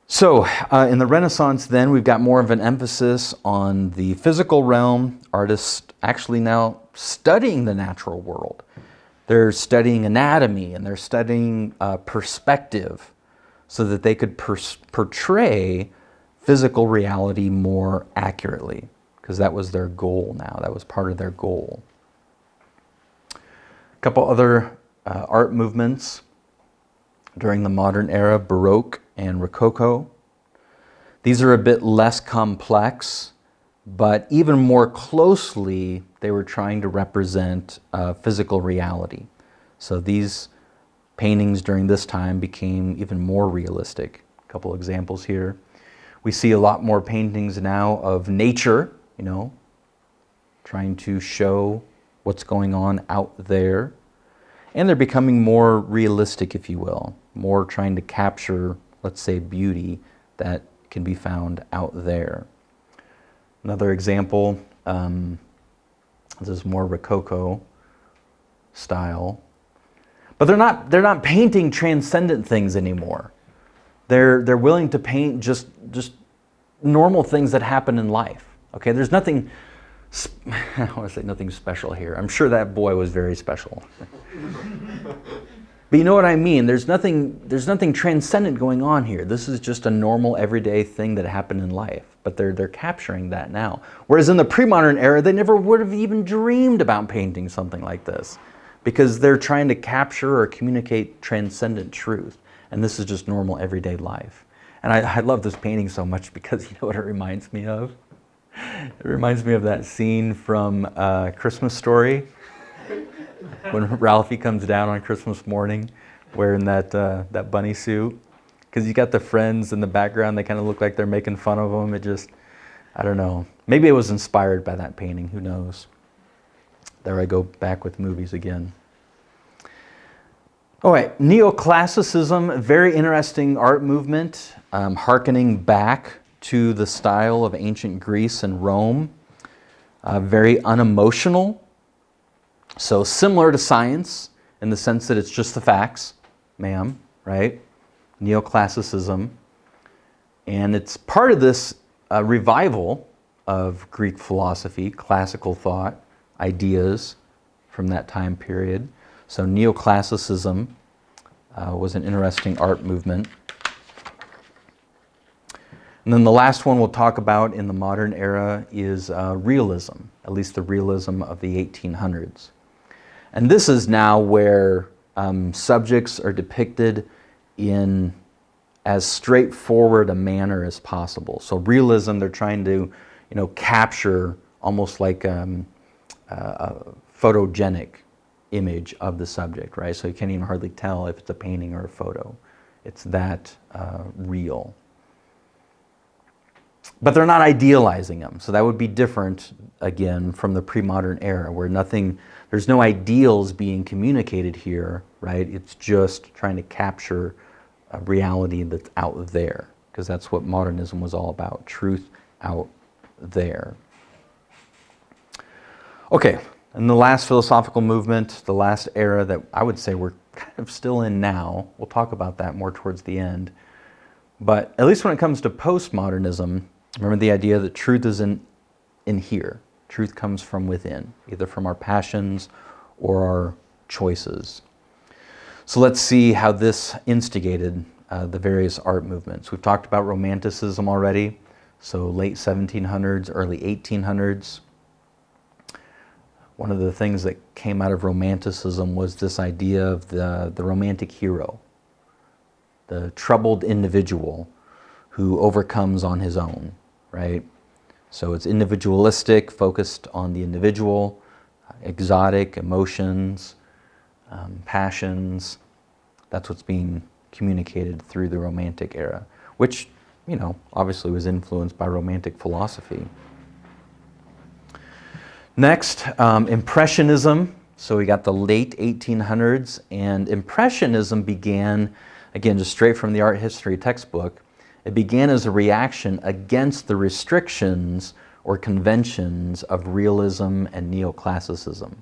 S1: So in the Renaissance then, we've got more of an emphasis on the physical realm. Artists actually now studying the natural world. They're studying anatomy and they're studying perspective so that they could portray physical reality more accurately, because that was their goal now. That was part of their goal. A couple other art movements during the modern era, Baroque and Rococo. These are a bit less complex, but even more closely, they were trying to represent physical reality. So these paintings during this time became even more realistic. A couple examples here. We see a lot more paintings now of nature, trying to show what's going on out there. And they're becoming more realistic, if you will, more trying to capture, let's say, beauty that can be found out there. Another example, this is more Rococo style. But they're not painting transcendent things anymore. They're willing to paint just normal things that happen in life. Okay, there's nothing, I want to say nothing special here. I'm sure that boy was very special. But you know what I mean? There's nothing transcendent going on here. This is just a normal everyday thing that happened in life. But they're capturing that now. Whereas in the pre-modern era, they never would have even dreamed about painting something like this, because they're trying to capture or communicate transcendent truth. And this is just normal everyday life. And I love this painting so much because you know what it reminds me of? It reminds me of that scene from Christmas Story, when Ralphie comes down on Christmas morning wearing that bunny suit. Because you got the friends in the background, they kind of look like they're making fun of him. It just, I don't know. Maybe it was inspired by that painting, who knows? There I go back with movies again. All right, Neoclassicism, very interesting art movement, hearkening back to the style of ancient Greece and Rome. Very unemotional, so similar to science in the sense that it's just the facts, ma'am, right? Neoclassicism. And it's part of this revival of Greek philosophy, classical thought, ideas from that time period. So Neoclassicism was an interesting art movement. And then the last one we'll talk about in the modern era is realism, at least the realism of the 1800s. And this is now where Subjects are depicted in as straightforward a manner as possible. So realism, they're trying to, capture almost like a photogenic image of the subject, right? So you can't even hardly tell if it's a painting or a photo. It's that real. But they're not idealizing them, so that would be different, again, from the pre-modern era, where there's no ideals being communicated here, right? It's just trying to capture a reality that's out there, because that's what modernism was all about, truth out there. Okay, and the last philosophical movement, the last era that I would say we're kind of still in now, we'll talk about that more towards the end, but at least when it comes to postmodernism, remember the idea that truth is in here. Truth comes from within, either from our passions or our choices. So let's see how this instigated the various art movements. We've talked about Romanticism already, so late 1700s, early 1800s. One of the things that came out of Romanticism was this idea of the romantic hero, the troubled individual who overcomes on his own, right? So it's individualistic, focused on the individual, exotic emotions, passions. That's what's being communicated through the Romantic era, which, obviously was influenced by Romantic philosophy. Next, Impressionism. So we got the late 1800s, and Impressionism began, again, just straight from the art history textbook, it began as a reaction against the restrictions or conventions of realism and neoclassicism.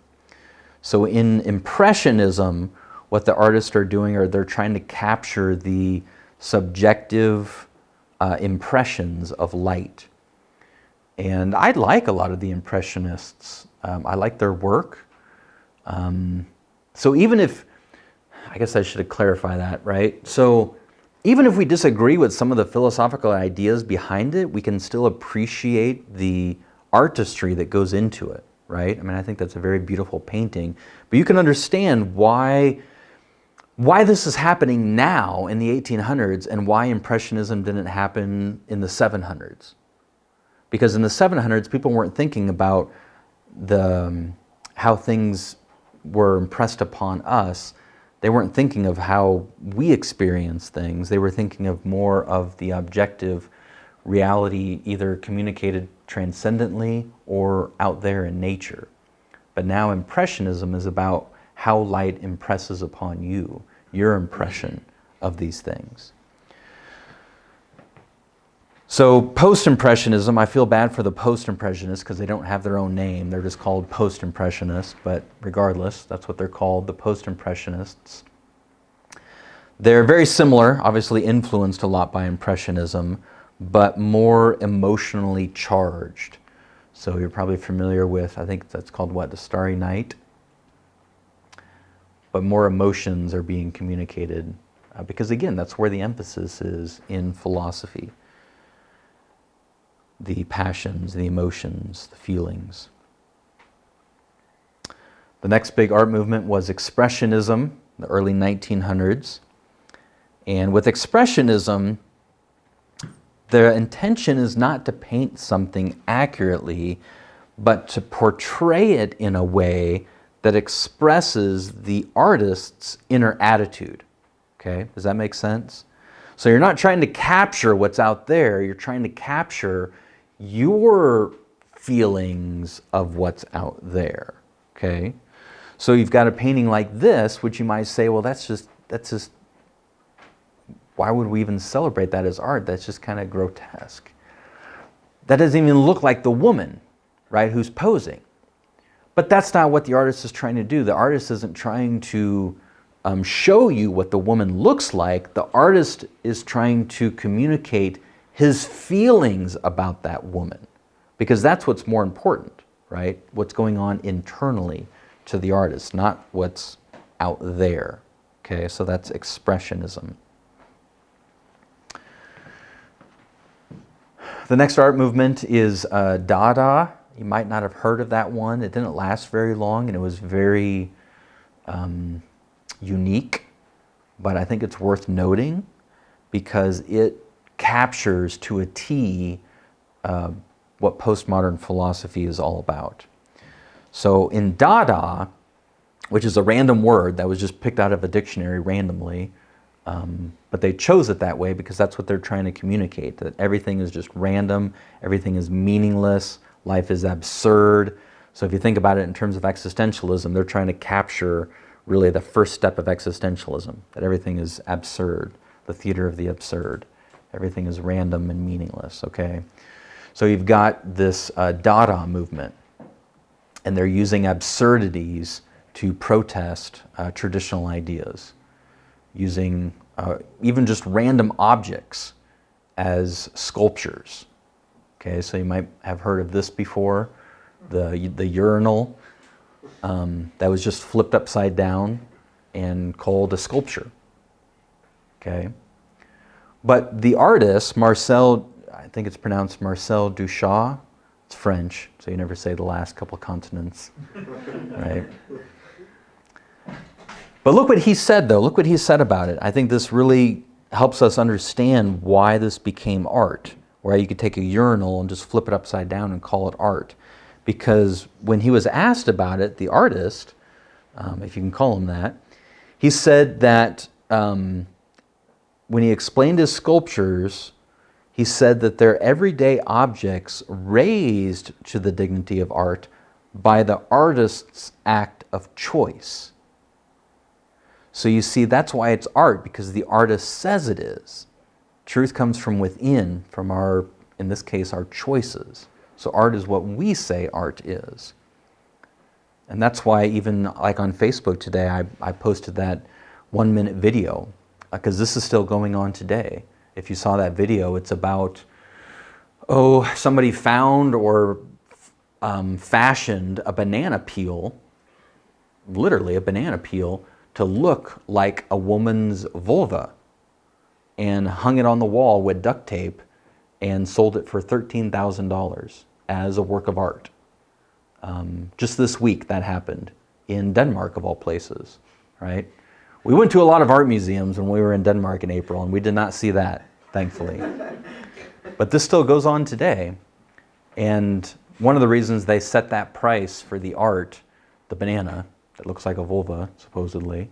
S1: So in Impressionism, what the artists are doing are they're trying to capture the subjective impressions of light. And I like a lot of the Impressionists. I like their work. So even if, I guess I should clarify that, right? So even if we disagree with some of the philosophical ideas behind it, we can still appreciate the artistry that goes into it, right? I mean, I think that's a very beautiful painting. But you can understand why this is happening now in the 1800s and why Impressionism didn't happen in the 700s. Because in the 700s, people weren't thinking about how things were impressed upon us. They weren't thinking of how we experience things. They were thinking of more of the objective reality, either communicated transcendently or out there in nature. But now Impressionism is about how light impresses upon you, your impression of these things. So post-impressionism, I feel bad for the post-impressionists because they don't have their own name. They're just called post-impressionists, but regardless, that's what they're called, the post-impressionists. They're very similar, obviously influenced a lot by Impressionism, but more emotionally charged. So you're probably familiar with, I think that's called what, The Starry Night? But more emotions are being communicated because again, that's where the emphasis is in philosophy. The passions, the emotions, the feelings. The next big art movement was Expressionism, the early 1900s. And with Expressionism, the intention is not to paint something accurately, but to portray it in a way that expresses the artist's inner attitude. Okay, does that make sense? So you're not trying to capture what's out there, you're trying to capture your feelings of what's out there, okay? So you've got a painting like this, which you might say, well, that's just, why would we even celebrate that as art? That's just kind of grotesque. That doesn't even look like the woman, right, who's posing. But that's not what the artist is trying to do. The artist isn't trying to show you what the woman looks like. The artist is trying to communicate his feelings about that woman, because that's what's more important, right? What's going on internally to the artist, not what's out there. Okay, so that's Expressionism. The next art movement is Dada. You might not have heard of that one. It didn't last very long, and it was very unique, but I think it's worth noting because it captures to a T what postmodern philosophy is all about. So in Dada, which is a random word that was just picked out of a dictionary randomly, but they chose it that way because that's what they're trying to communicate, that everything is just random, everything is meaningless, life is absurd. So if you think about it in terms of existentialism, they're trying to capture really the first step of existentialism, that everything is absurd, the theater of the absurd. Everything is random and meaningless, okay? So you've got this Dada movement, and they're using absurdities to protest traditional ideas, using even just random objects as sculptures. Okay, so you might have heard of this before, the urinal that was just flipped upside down and called a sculpture. Okay, but the artist Marcel, I think it's pronounced Marcel Duchamp. It's French, so you never say the last couple consonants, right? But look what he said, though. Look what he said about it. I think this really helps us understand why this became art, where you could take a urinal and just flip it upside down and call it art. Because when he was asked about it, the artist, if you can call him that, he said that when he explained his sculptures, he said that they're everyday objects raised to the dignity of art by the artist's act of choice. So you see, that's why it's art, because the artist says it is. Truth comes from within, from our, in this case, our choices. So art is what we say art is. And that's why even like on Facebook today, I posted that 1-minute video, because this is still going on today. If you saw that video, it's about, somebody found or fashioned a banana peel, literally a banana peel, to look like a woman's vulva, and hung it on the wall with duct tape and sold it for $13,000 as a work of art. Just this week that happened in Denmark, of all places, right? We went to a lot of art museums when we were in Denmark in April, and we did not see that, thankfully. But this still goes on today. And one of the reasons they set that price for the art, the banana, that looks like a vulva, supposedly,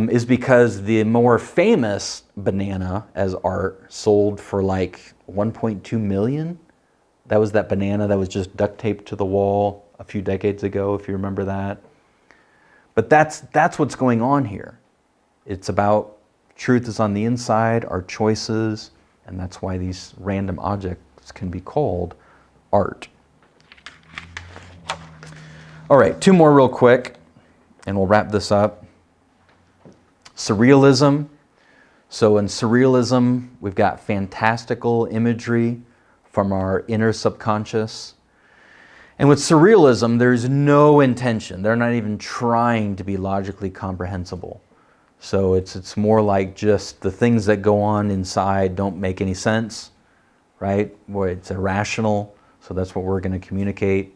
S1: is because the more famous banana as art sold for like 1.2 million. That was that banana that was just duct taped to the wall a few decades ago, if you remember that. But that's what's going on here. It's about truth is on the inside, our choices, and that's why these random objects can be called art. All right, 2 more real quick, and we'll wrap this up. Surrealism. So in surrealism, we've got fantastical imagery from our inner subconscious. And with surrealism, there's no intention. They're not even trying to be logically comprehensible. So it's more like just the things that go on inside don't make any sense, right? Where it's irrational, so that's what we're going to communicate.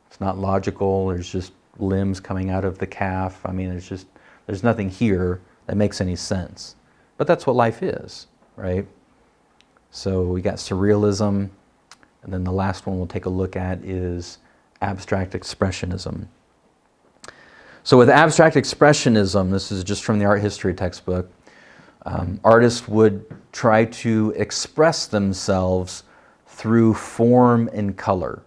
S1: It's not logical. There's just limbs coming out of the calf. I mean, there's nothing here that makes any sense. But that's what life is, right? So we got surrealism, and then the last one we'll take a look at is abstract expressionism. So with abstract expressionism, this is just from the art history textbook, artists would try to express themselves through form and color.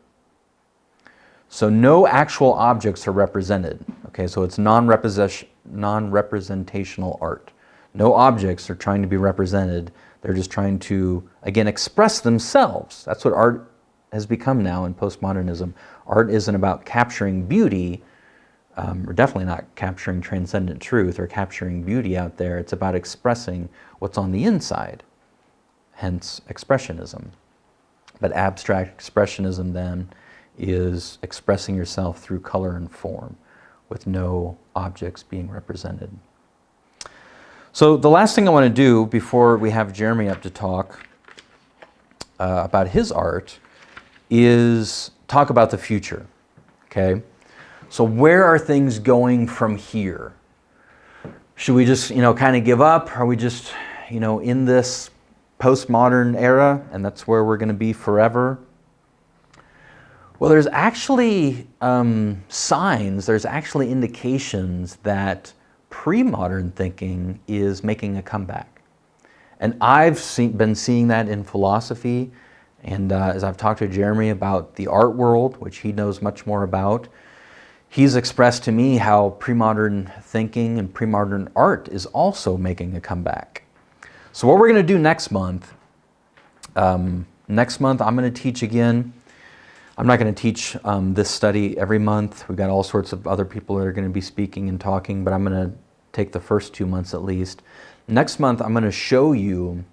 S1: So no actual objects are represented. Okay, so it's non-representational art. No objects are trying to be represented. They're just trying to, again, express themselves. That's what art has become now in postmodernism. Art isn't about capturing beauty, or definitely not capturing transcendent truth or capturing beauty out there. It's about expressing what's on the inside, hence expressionism. But abstract expressionism then is expressing yourself through color and form with no objects being represented. So the last thing I want to do before we have Jeremy up to talk about his art is talk about the future, okay? So where are things going from here? Should we just, kind of give up? Are we just, in this postmodern era and that's where we're going to be forever? Well, there's actually signs, there's actually indications that premodern thinking is making a comeback. And I've been seeing that in philosophy, and as I've talked to Jeremy about the art world, which he knows much more about, he's expressed to me how premodern thinking and premodern art is also making a comeback. So what we're going to do next month, I'm going to teach again. I'm not going to teach this study every month. We've got all sorts of other people that are going to be speaking and talking, but I'm going to take the first 2 months at least. Next month, I'm going to show you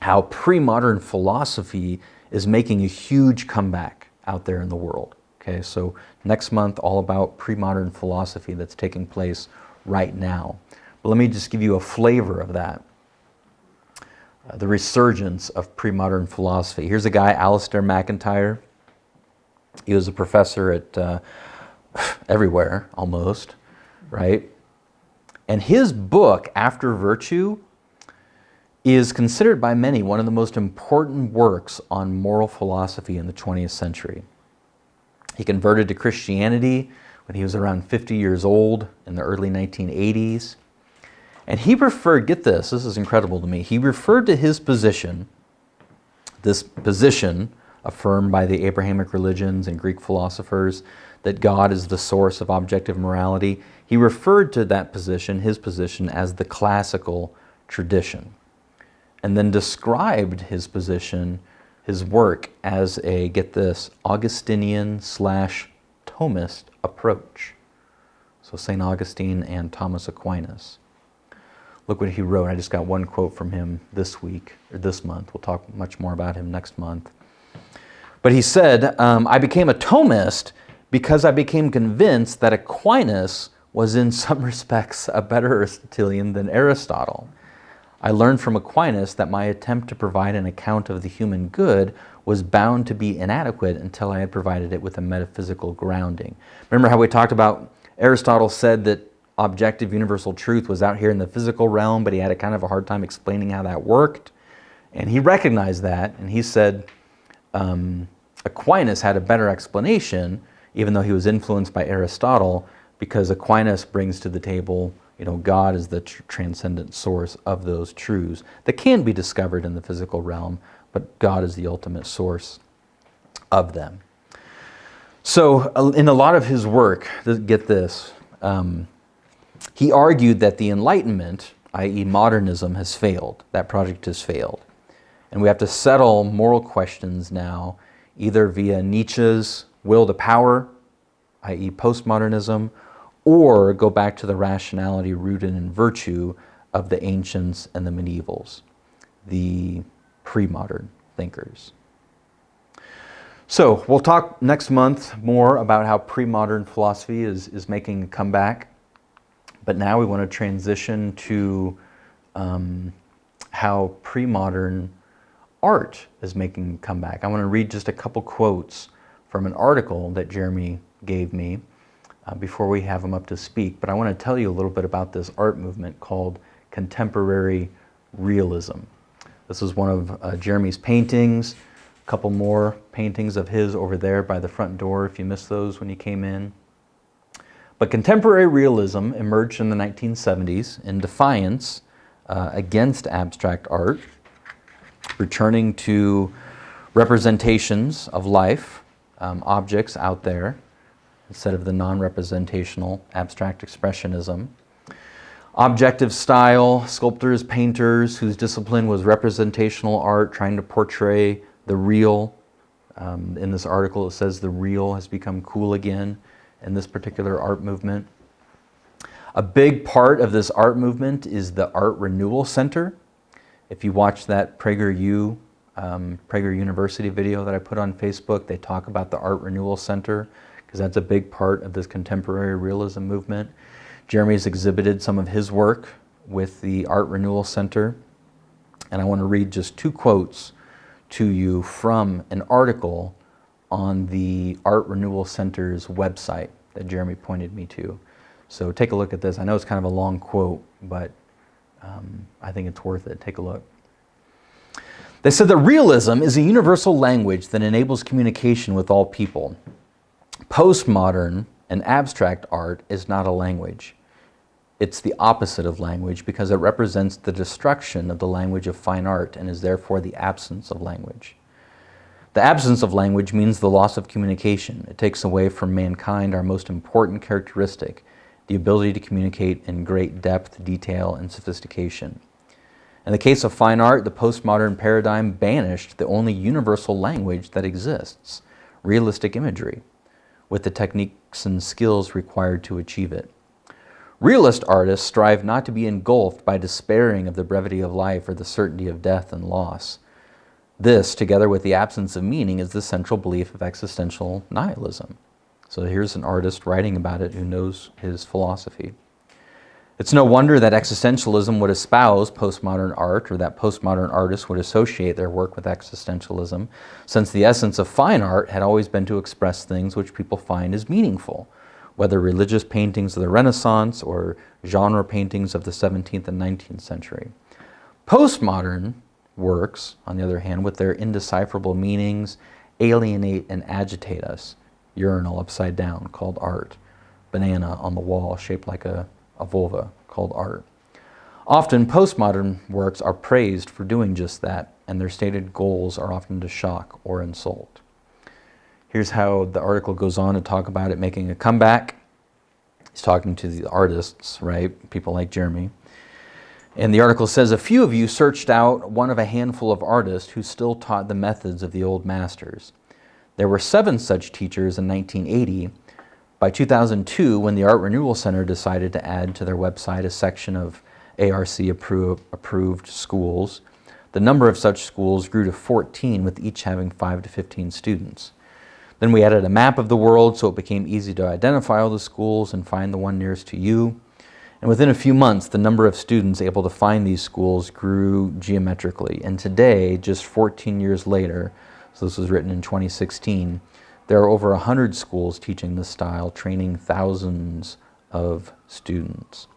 S1: how pre-modern philosophy is making a huge comeback out there in the world. Okay, so next month, all about pre-modern philosophy that's taking place right now. But let me just give you a flavor of that. The resurgence of pre-modern philosophy. Here's a guy, Alistair MacIntyre. He was a professor at everywhere, almost, right? And his book, After Virtue, is considered by many one of the most important works on moral philosophy in the 20th century. He converted to Christianity when he was around 50 years old in the early 1980s. And he referred, get this is incredible to me, he referred to his position, this position affirmed by the Abrahamic religions and Greek philosophers, that God is the source of objective morality. He referred to that position, his position, as the classical tradition, and then described his position, his work, as a, get this, Augustinian/Thomist approach. So St. Augustine and Thomas Aquinas. Look what he wrote. I just got one quote from him this week, or this month. We'll talk much more about him next month. But he said, I became a Thomist because I became convinced that Aquinas was in some respects a better Aristotelian than Aristotle. I learned from Aquinas that my attempt to provide an account of the human good was bound to be inadequate until I had provided it with a metaphysical grounding. Remember how we talked about Aristotle said that objective universal truth was out here in the physical realm, but he had a kind of a hard time explaining how that worked. And he recognized that, and he said Aquinas had a better explanation, even though he was influenced by Aristotle, because Aquinas brings to the table, God is the transcendent source of those truths that can be discovered in the physical realm, but God is the ultimate source of them. So in a lot of his work, get this, he argued that the Enlightenment, i.e. modernism, has failed. That project has failed. And we have to settle moral questions now, either via Nietzsche's will to power, i.e. postmodernism, or go back to the rationality rooted in virtue of the ancients and the medievals, the pre-modern thinkers. So we'll talk next month more about how pre-modern philosophy is making a comeback. But now we want to transition to how pre-modern art is making a comeback. I want to read just a couple quotes from an article that Jeremy gave me before we have him up to speak. But I want to tell you a little bit about this art movement called contemporary realism. This is one of Jeremy's paintings. A couple more paintings of his over there by the front door if you missed those when you came in. But contemporary realism emerged in the 1970s in defiance against abstract art, returning to representations of life, objects out there, instead of the non-representational abstract expressionism. Objective style, sculptors, painters whose discipline was representational art, trying to portray the real. In this article it says the real has become cool again in this particular art movement. A big part of this art movement is the Art Renewal Center. If you watch that PragerU, Prager University video that I put on Facebook, they talk about the Art Renewal Center because that's a big part of this contemporary realism movement. Jeremy's exhibited some of his work with the Art Renewal Center, and I want to read just two quotes to you from an article on the Art Renewal Center's website. that Jeremy pointed me to. So take a look at this. I know it's kind of a long quote, but I think it's worth it. Take a look. They said that realism is a universal language that enables communication with all people. Postmodern and abstract art is not a language. It's the opposite of language because it represents the destruction of the language of fine art and is therefore the absence of language. The absence of language means the loss of communication. It takes away from mankind our most important characteristic, the ability to communicate in great depth, detail, and sophistication. In the case of fine art, the postmodern paradigm banished the only universal language that exists, realistic imagery, with the techniques and skills required to achieve it. Realist artists strive not to be engulfed by despairing of the brevity of life or the certainty of death and loss. This, together with the absence of meaning, is the central belief of existential nihilism. So here's an artist writing about it who knows his philosophy. It's no wonder that existentialism would espouse postmodern art, or that postmodern artists would associate their work with existentialism, since the essence of fine art had always been to express things which people find as meaningful, whether religious paintings of the Renaissance or genre paintings of the 17th and 19th century. Postmodern works, on the other hand, with their indecipherable meanings, alienate and agitate us. Urinal upside down, called art. Banana on the wall, shaped like a vulva, called art. Often, postmodern works are praised for doing just that, and their stated goals are often to shock or insult. Here's how the article goes on to talk about it making a comeback. He's talking to the artists, right? People like Jeremy. And the article says, a few of you searched out one of a handful of artists who still taught the methods of the old masters. There were 7 such teachers in 1980. By 2002, when the Art Renewal Center decided to add to their website a section of ARC approved schools, the number of such schools grew to 14, with each having 5 to 15 students. Then we added a map of the world so it became easy to identify all the schools and find the one nearest to you. And within a few months, the number of students able to find these schools grew geometrically. And today, just 14 years later, so this was written in 2016, there are over 100 schools teaching this style, training thousands of students.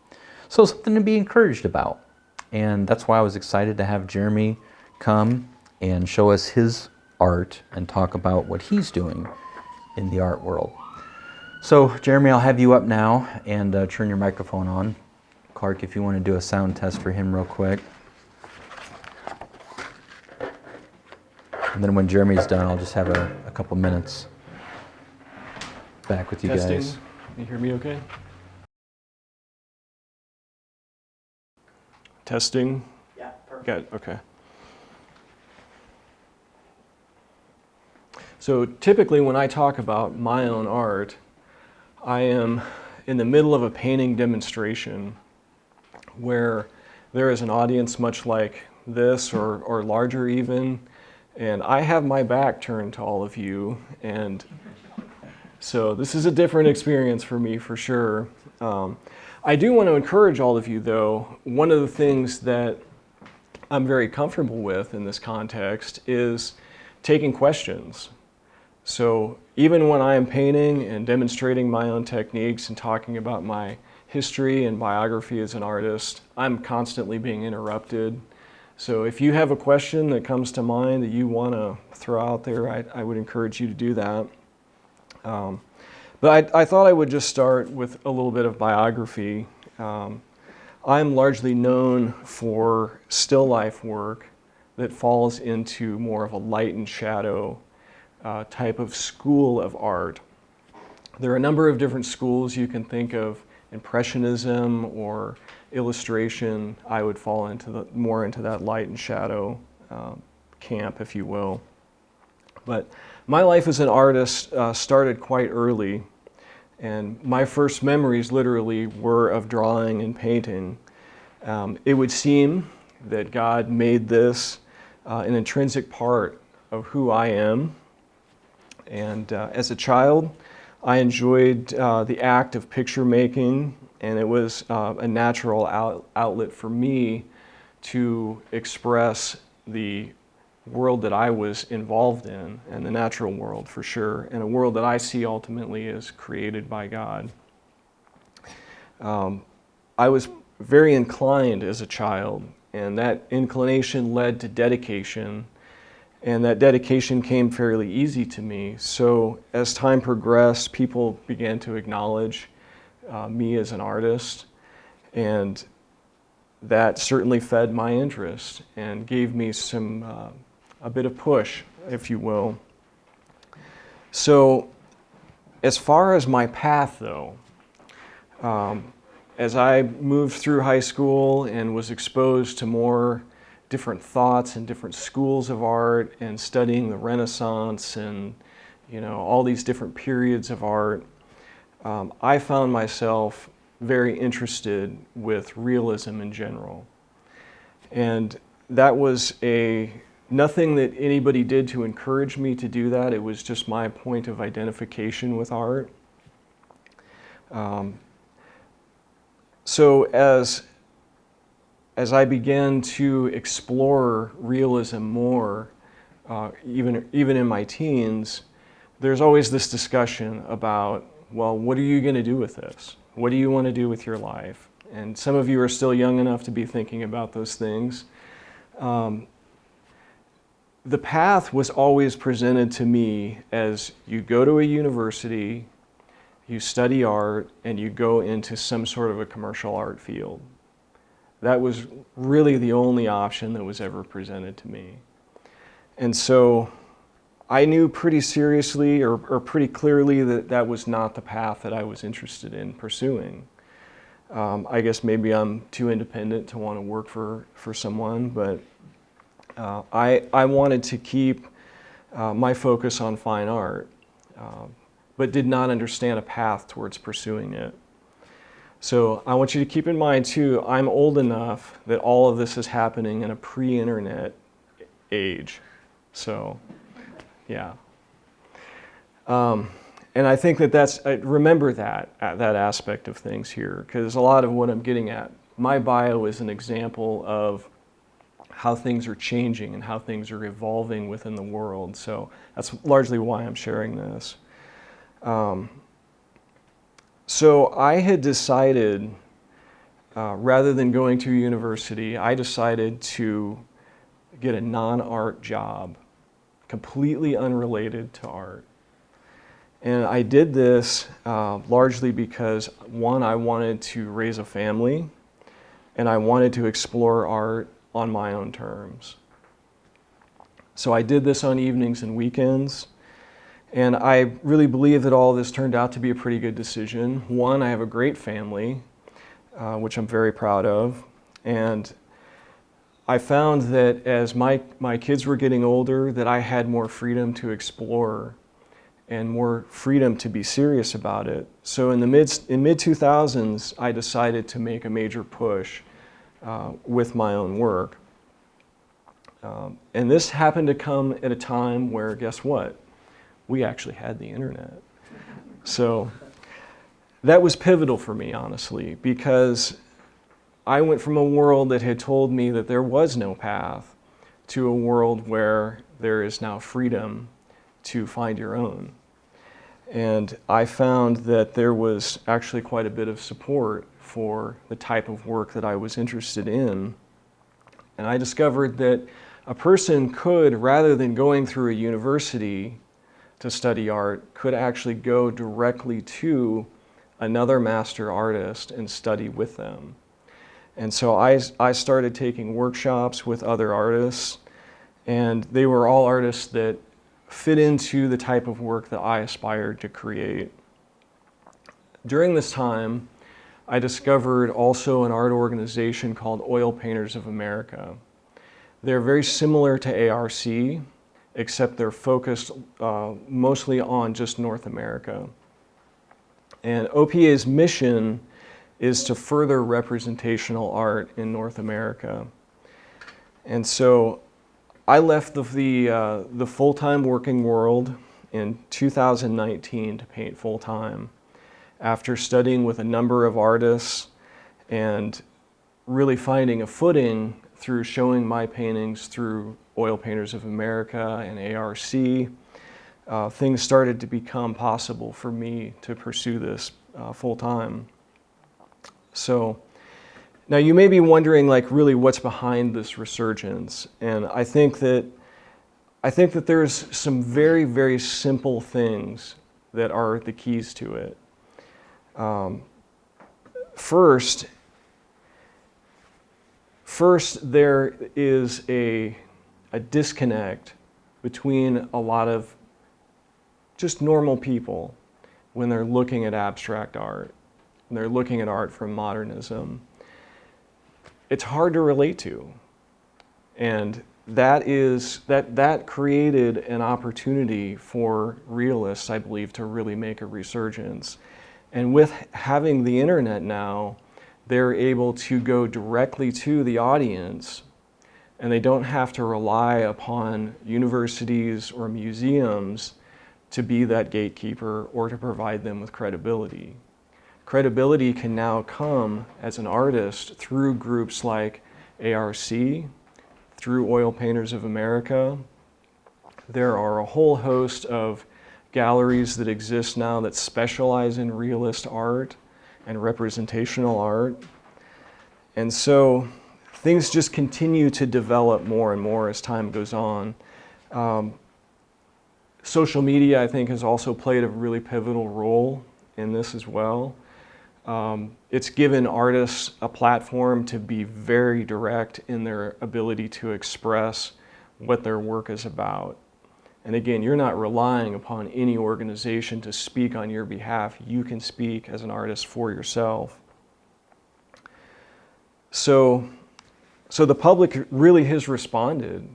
S1: So something to be encouraged about. And that's why I was excited to have Jeremy come and show us his art and talk about what he's doing in the art world. So Jeremy, I'll have you up now and turn your microphone on. Clark, if you want to do a sound test for him real quick. And then when Jeremy's done, I'll just have a couple minutes back with you
S2: Testing.
S1: guys.
S2: You hear me okay? Testing.
S3: Yeah, perfect.
S2: Good, okay. So typically when I talk about my own art, I am in the middle of a painting demonstration where there is an audience much like this or larger even, and I have my back turned to all of you, and so this is a different experience for me for sure. I do want to encourage all of you though, one of the things that I'm very comfortable with in this context is taking questions. So even when I am painting and demonstrating my own techniques and talking about my history and biography as an artist, I'm constantly being interrupted. So if you have a question that comes to mind that you want to throw out there, I would encourage you to do that. But I thought I would just start with a little bit of biography. I'm largely known for still life work that falls into more of a light and shadow type of school of art. There are a number of different schools you can think of: Impressionism or illustration. I would fall into more into that light and shadow camp, if you will. But my life as an artist started quite early, and my first memories literally were of drawing and painting. It would seem that God made this an intrinsic part of who I am. And as a child, I enjoyed the act of picture making, and it was a natural outlet for me to express the world that I was involved in, and the natural world for sure, and a world that I see ultimately as created by God. I was very inclined as a child, and that inclination led to dedication, and that dedication came fairly easy to me. So as time progressed, people began to acknowledge me as an artist, and that certainly fed my interest and gave me a bit of push, if you will. So as far as my path, though, as I moved through high school and was exposed to more different thoughts and different schools of art and studying the Renaissance and all these different periods of art, I found myself very interested with realism in general. And that was nothing that anybody did to encourage me to do that. It was just my point of identification with art. So as I began to explore realism more, even in my teens, there's always this discussion about, well, what are you going to do with this? What do you want to do with your life? And some of you are still young enough to be thinking about those things. The path was always presented to me as you go to a university, you study art, and you go into some sort of a commercial art field. That was really the only option that was ever presented to me. And so I knew pretty seriously or pretty clearly that that was not the path that I was interested in pursuing. I guess maybe I'm too independent to want to work for someone, but I wanted to keep my focus on fine art, but did not understand a path towards pursuing it. So I want you to keep in mind too, I'm old enough that all of this is happening in a pre-internet age. So, yeah. And I think remember that aspect of things here, because a lot of what I'm getting at, my bio is an example of how things are changing and how things are evolving within the world. So that's largely why I'm sharing this. So I had decided, rather than going to university, I decided to get a non-art job, completely unrelated to art. And I did this largely because, one, I wanted to raise a family, and I wanted to explore art on my own terms. So I did this on evenings and weekends, and I really believe that all this turned out to be a pretty good decision. One, I have a great family, which I'm very proud of, and I found that as my kids were getting older, that I had more freedom to explore and more freedom to be serious about it. So in mid-2000s, I decided to make a major push with my own work. And this happened to come at a time where, guess what? We actually had the internet. So that was pivotal for me, honestly, because I went from a world that had told me that there was no path to a world where there is now freedom to find your own. And I found that there was actually quite a bit of support for the type of work that I was interested in. And I discovered that a person could, rather than going through a university to study art, could actually go directly to another master artist and study with them. And so I started taking workshops with other artists, and they were all artists that fit into the type of work that I aspired to create. During this time, I discovered also an art organization called Oil Painters of America. They're very similar to ARC, except they're focused mostly on just North America. And OPA's mission is to further representational art in North America. And so I left the full-time working world in 2019 to paint full-time after studying with a number of artists and really finding a footing through showing my paintings through Oil Painters of America and ARC, things started to become possible for me to pursue this full time. So now you may be wondering, like, really what's behind this resurgence, and I think that there's some very, very simple things that are the keys to it. First, there is a disconnect between a lot of just normal people when they're looking at abstract art, when they're looking at art from modernism. It's hard to relate to, and that created an opportunity for realists, I believe, to really make a resurgence. And with having the internet now, they're able to go directly to the audience, and they don't have to rely upon universities or museums to be that gatekeeper or to provide them with credibility. Credibility can now come as an artist through groups like ARC, through Oil Painters of America. There are a whole host of galleries that exist now that specialize in realist art and representational art. And so things just continue to develop more and more as time goes on. Social media, I think, has also played a really pivotal role in this as well. It's given artists a platform to be very direct in their ability to express what their work is about. And again, you're not relying upon any organization to speak on your behalf. You can speak as an artist for yourself. So the public really has responded,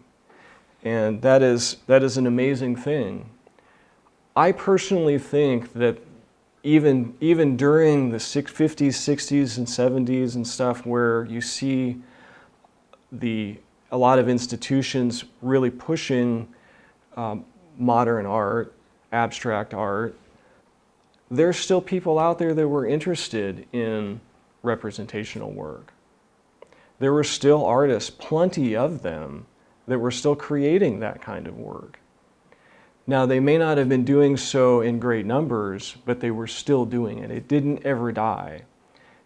S2: and that is an amazing thing. I personally think that even during the 50s, 60s, and 70s and stuff, where you see a lot of institutions really pushing modern art, abstract art, there's still people out there that were interested in representational work. There were still artists, plenty of them, that were still creating that kind of work. Now, they may not have been doing so in great numbers, but they were still doing it. It didn't ever die.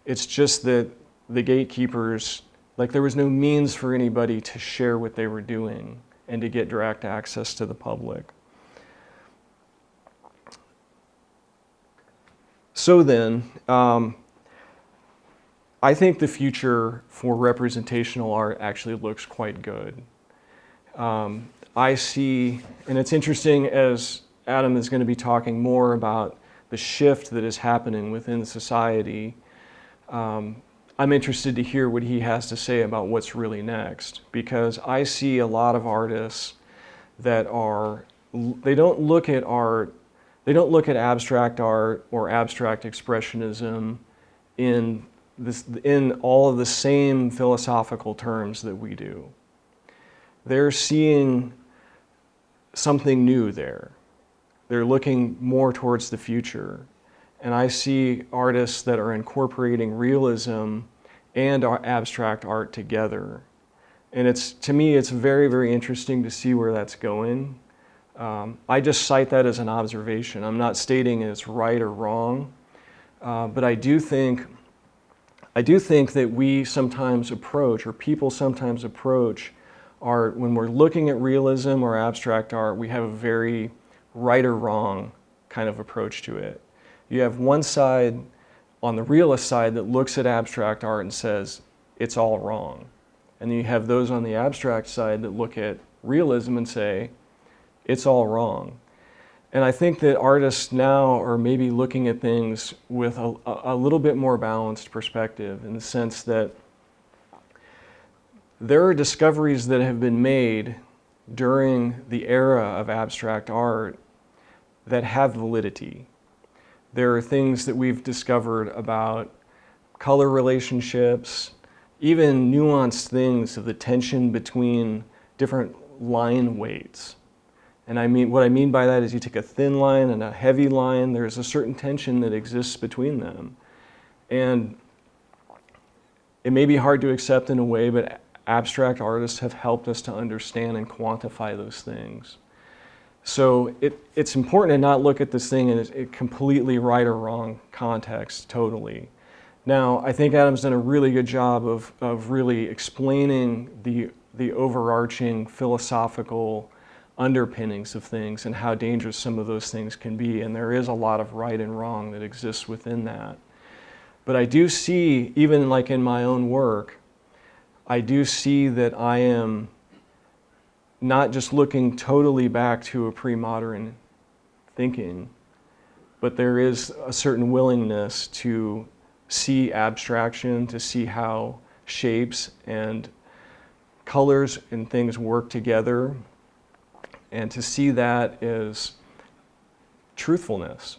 S2: It's just that the gatekeepers, like, there was no means for anybody to share what they were doing and to get direct access to the public. So then, I think the future for representational art actually looks quite good. I see, and it's interesting, as Adam is going to be talking more about the shift that is happening within society, I'm interested to hear what he has to say about what's really next, because I see a lot of artists that they don't look at abstract art or abstract expressionism in all of the same philosophical terms that we do. They're seeing something new there. They're looking more towards the future. And I see artists that are incorporating realism and abstract art together. And to me, it's very, very interesting to see where that's going. I just cite that as an observation. I'm not stating it's right or wrong, but I do think that we sometimes approach, or people sometimes approach art, when we're looking at realism or abstract art, we have a very right or wrong kind of approach to it. You have one side, on the realist side, that looks at abstract art and says, it's all wrong. And then you have those on the abstract side that look at realism and say, it's all wrong. And I think that artists now are maybe looking at things with a little bit more balanced perspective, in the sense that there are discoveries that have been made during the era of abstract art that have validity. There are things that we've discovered about color relationships, even nuanced things of the tension between different line weights. And what I mean by that is, you take a thin line and a heavy line, there's a certain tension that exists between them. And it may be hard to accept in a way, but abstract artists have helped us to understand and quantify those things. So it's important to not look at this thing in a completely right or wrong context, totally. Now, I think Adam's done a really good job of really explaining the overarching philosophical underpinnings of things and how dangerous some of those things can be. And there is a lot of right and wrong that exists within that. But I do see, even like in my own work, I do see that I am not just looking totally back to a pre-modern thinking, but there is a certain willingness to see abstraction, to see how shapes and colors and things work together, and to see that as truthfulness,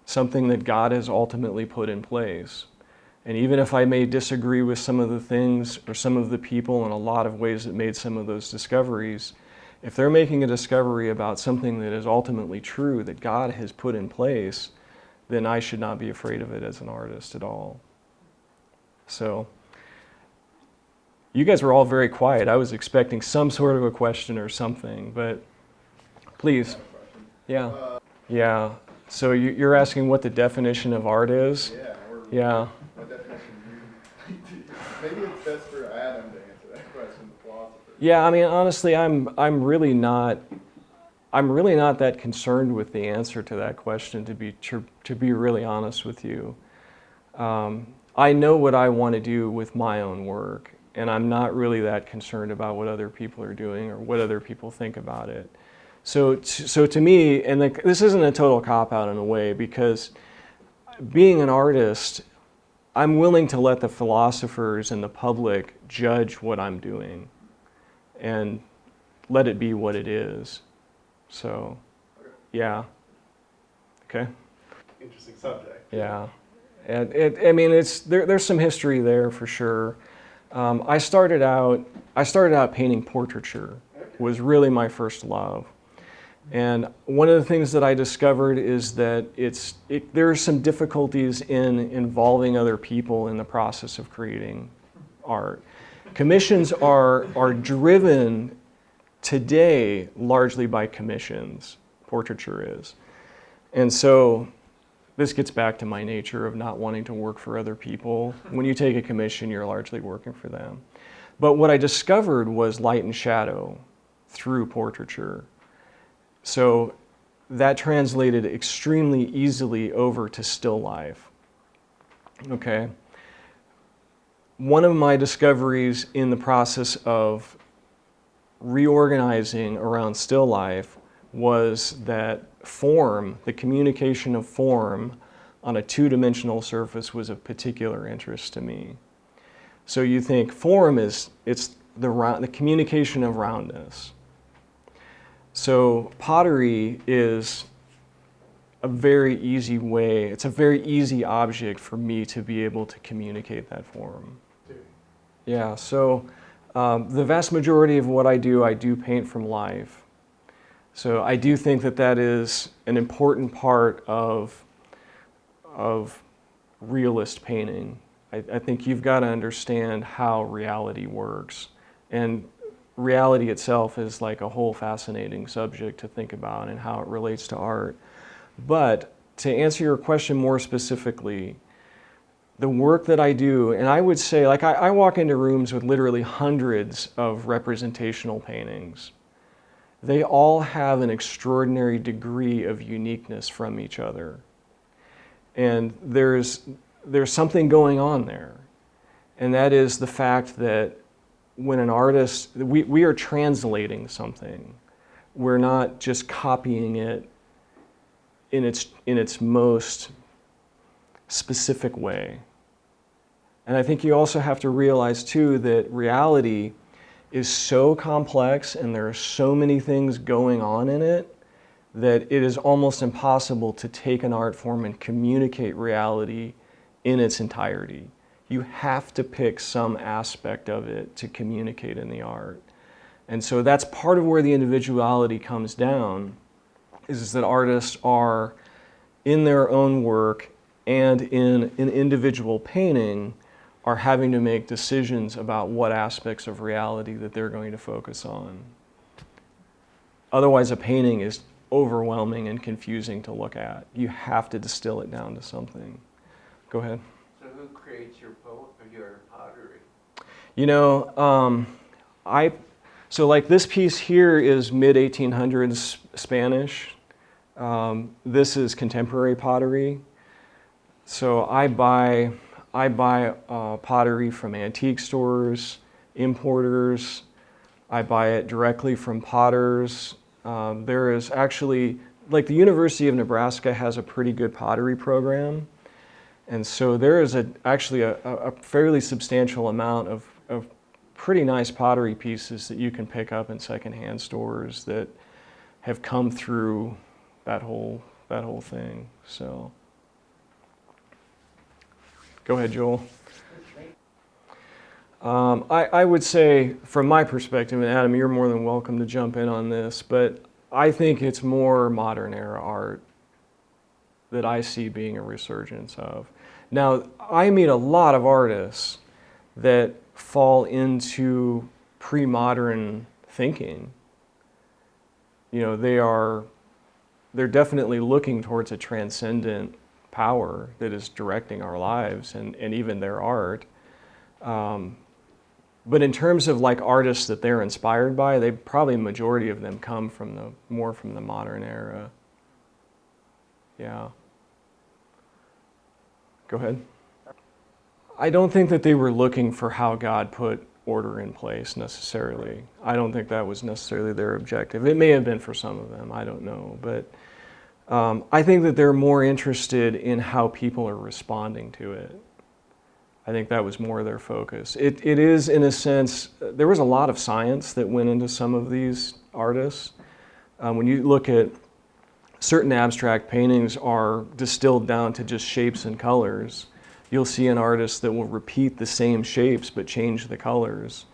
S2: something that God has ultimately put in place. And even if I may disagree with some of the things or some of the people in a lot of ways that made some of those discoveries, if they're making a discovery about something that is ultimately true, that God has put in place, then I should not be afraid of it as an artist at all. So, you guys were all very quiet. I was expecting some sort of a question or something, but please. Yeah. Yeah. So you're asking what the definition of art is?
S3: Yeah.
S2: Yeah.
S3: What definition do you maybe it's best for Adam to answer that question, the philosopher.
S2: Yeah, I mean, honestly, I'm really not that concerned with the answer to that question, to be really honest with you. I know what I want to do with my own work, and I'm not really that concerned about what other people are doing or what other people think about it. So to me, and this isn't a total cop-out in a way, because being an artist, I'm willing to let the philosophers and the public judge what I'm doing and let it be what it is. So, yeah. Okay.
S3: Interesting subject.
S2: Yeah. And I mean, there's some history there for sure. I started out painting portraiture, was really my first love. And one of the things that I discovered is that there are some difficulties in involving other people in the process of creating art. Commissions are driven today largely by commissions, portraiture is. And so this gets back to my nature of not wanting to work for other people. When you take a commission, you're largely working for them. But what I discovered was light and shadow through portraiture. So that translated extremely easily over to still life. Okay. One of my discoveries in the process of reorganizing around still life was that form, the communication of form on a two-dimensional surface, was of particular interest to me. So you think form it's the communication of roundness. So pottery is a very easy way, it's a very easy object for me to be able to communicate that form. Yeah, so the vast majority of what I do paint from life. So I do think that is an important part of realist painting. I think you've got to understand how reality works. And reality itself is like a whole fascinating subject to think about and how it relates to art. But to answer your question more specifically, the work that I do, and I would say, like I walk into rooms with literally hundreds of representational paintings. They all have an extraordinary degree of uniqueness from each other. And there's something going on there. And that is the fact that when an artist, we are translating something. We're not just copying it in its most specific way. And I think you also have to realize too that reality is so complex and there are so many things going on in it that it is almost impossible to take an art form and communicate reality in its entirety. You have to pick some aspect of it to communicate in the art. And so that's part of where the individuality comes down, is that artists are, in their own work and in an individual painting, are having to make decisions about what aspects of reality that they're going to focus on. Otherwise, a painting is overwhelming and confusing to look at. You have to distill it down to something. Go ahead.
S4: So who creates your pottery?
S2: You know, so like this piece here is mid-1800s Spanish. This is contemporary pottery. So I buy pottery from antique stores, importers. I buy it directly from potters. There is actually, like the University of Nebraska has a pretty good pottery program. And so there is actually a fairly substantial amount of pretty nice pottery pieces that you can pick up in secondhand stores that have come through that whole thing. So go ahead, Joel. I would say, from my perspective, and Adam, you're more than welcome to jump in on this, but I think it's more modern era art that I see being a resurgence of. Now, I meet a lot of artists that fall into premodern thinking. You know, they're definitely looking towards a transcendent power that is directing our lives and even their art. But in terms of like artists that they're inspired by, they probably majority of them come from more from the modern era. Yeah. Go ahead. I don't think that they were looking for how God put order in place necessarily. I don't think that was necessarily their objective. It may have been for some of them, I don't know. But I think that they're more interested in how people are responding to it. I think that was more their focus. It is, in a sense, there was a lot of science that went into some of these artists. When you look at certain abstract paintings are distilled down to just shapes and colors, you'll see an artist that will repeat the same shapes but change the colors.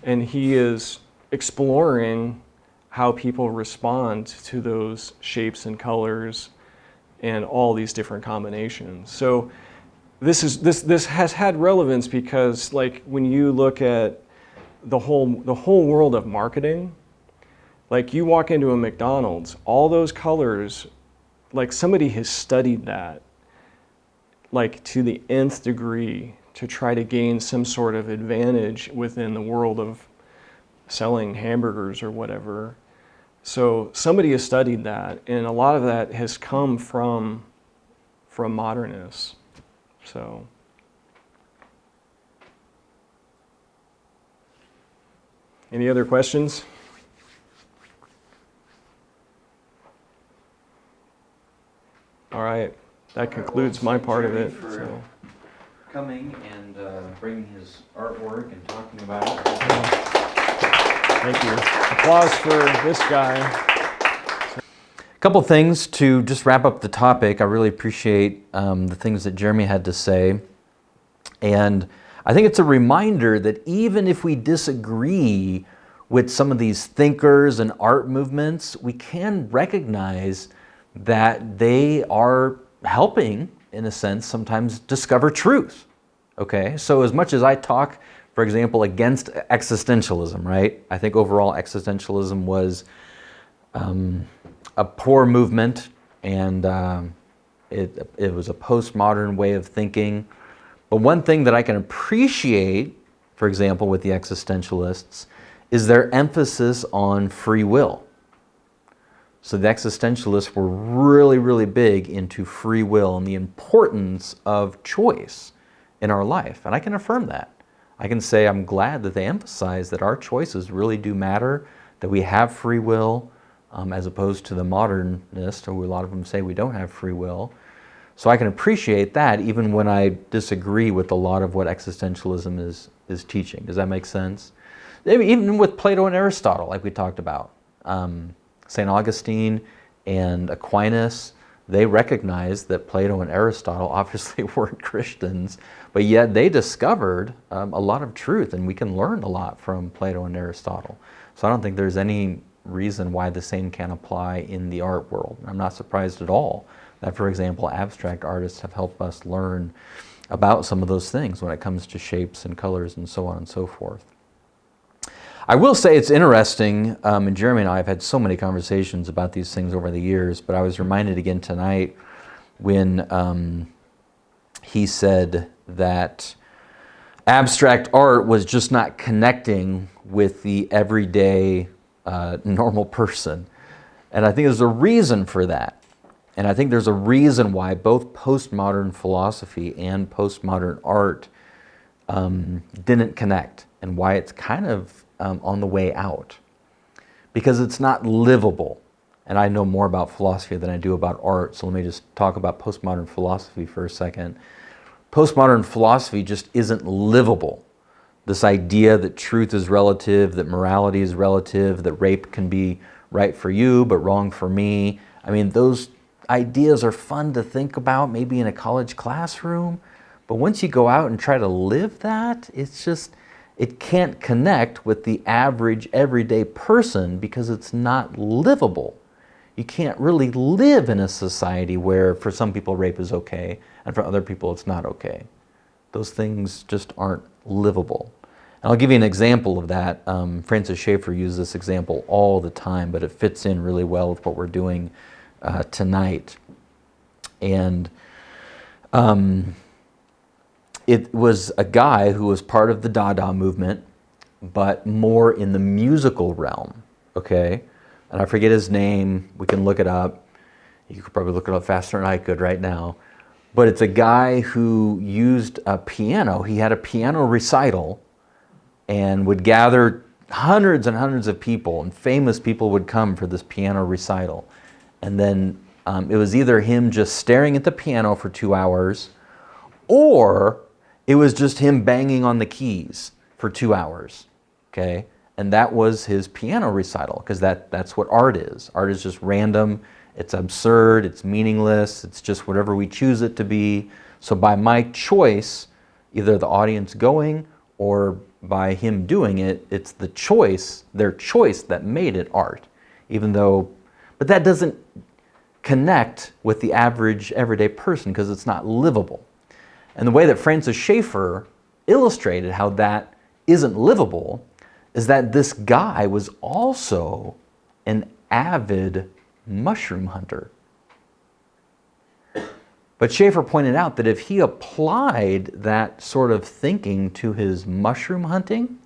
S2: And he is exploring how people respond to those shapes and colors and all these different combinations. So this has had relevance because, like, when you look at the whole world of marketing, like you walk into a McDonald's, all those colors, like somebody has studied that, like to the nth degree, to try to gain some sort of advantage within the world of selling hamburgers or whatever. So somebody has studied that, and a lot of that has come from modernists. So. Any other questions? All right, that concludes my part of it. So.
S1: Coming and bringing his artwork and talking about it.
S2: Thank you. Applause for this guy.
S1: A couple things to just wrap up the topic. I really appreciate the things that Jeremy had to say. And I think it's a reminder that even if we disagree with some of these thinkers and art movements, we can recognize that they are helping, in a sense, sometimes discover truth. Okay, so as much as I talk, for example, against existentialism, right? I think overall existentialism was a poor movement, and it was a postmodern way of thinking. But one thing that I can appreciate, for example, with the existentialists, is their emphasis on free will. So the existentialists were really, really big into free will and the importance of choice in our life. And I can affirm that. I can say I'm glad that they emphasize that our choices really do matter, that we have free will, as opposed to the modernist, or a lot of them say we don't have free will. So I can appreciate that even when I disagree with a lot of what existentialism is teaching. Does that make sense? Even with Plato and Aristotle, like we talked about. St. Augustine and Aquinas, they recognized that Plato and Aristotle obviously weren't Christians, but yet they discovered a lot of truth, and we can learn a lot from Plato and Aristotle. So I don't think there's any reason why the same can't apply in the art world. I'm not surprised at all that, for example, abstract artists have helped us learn about some of those things when it comes to shapes and colors and so on and so forth. I will say it's interesting, and Jeremy and I have had so many conversations about these things over the years, but I was reminded again tonight when he said that abstract art was just not connecting with the everyday normal person. And I think there's a reason for that. And I think there's a reason why both postmodern philosophy and postmodern art didn't connect, and why it's kind of on the way out. Because it's not livable. And I know more about philosophy than I do about art, so let me just talk about postmodern philosophy for a second. Postmodern philosophy just isn't livable. This idea that truth is relative, that morality is relative, that rape can be right for you but wrong for me. I mean, those ideas are fun to think about maybe in a college classroom, but once you go out and try to live that, it can't connect with the average everyday person because it's not livable. You can't really live in a society where for some people rape is okay and for other people it's not okay. Those things just aren't livable. And I'll give you an example of that. Francis Schaeffer uses this example all the time, but it fits in really well with what we're doing tonight. And it was a guy who was part of the Dada movement, but more in the musical realm, okay? And I forget his name. We can look it up. You could probably look it up faster than I could right now. But it's a guy who used a piano. He had a piano recital and would gather hundreds and hundreds of people, and famous people would come for this piano recital. And then it was either him just staring at the piano for 2 hours, or it was just him banging on the keys for 2 hours, okay? And that was his piano recital, because that's what art is. Art is just random, it's absurd, it's meaningless, it's just whatever we choose it to be. So by my choice, either the audience going or by him doing it, it's the choice, their choice that made it art. But that doesn't connect with the average everyday person because it's not livable. And the way that Francis Schaeffer illustrated how that isn't livable is that this guy was also an avid mushroom hunter. But Schaeffer pointed out that if he applied that sort of thinking to his mushroom hunting,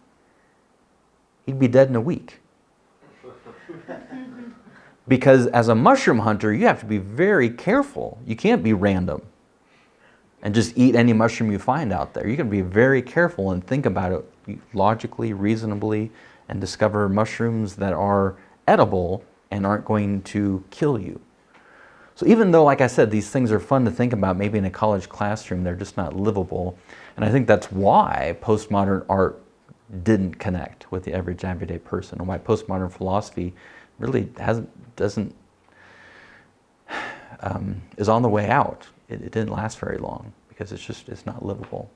S1: he'd be dead in a week. Because as a mushroom hunter, you have to be very careful. You can't be random and just eat any mushroom you find out there. You can be very careful and think about it logically, reasonably, and discover mushrooms that are edible and aren't going to kill you. So even though, like I said, these things are fun to think about, maybe in a college classroom, they're just not livable. And I think that's why postmodern art didn't connect with the average everyday person, and why postmodern philosophy really is on the way out. It didn't last very long because it's not livable.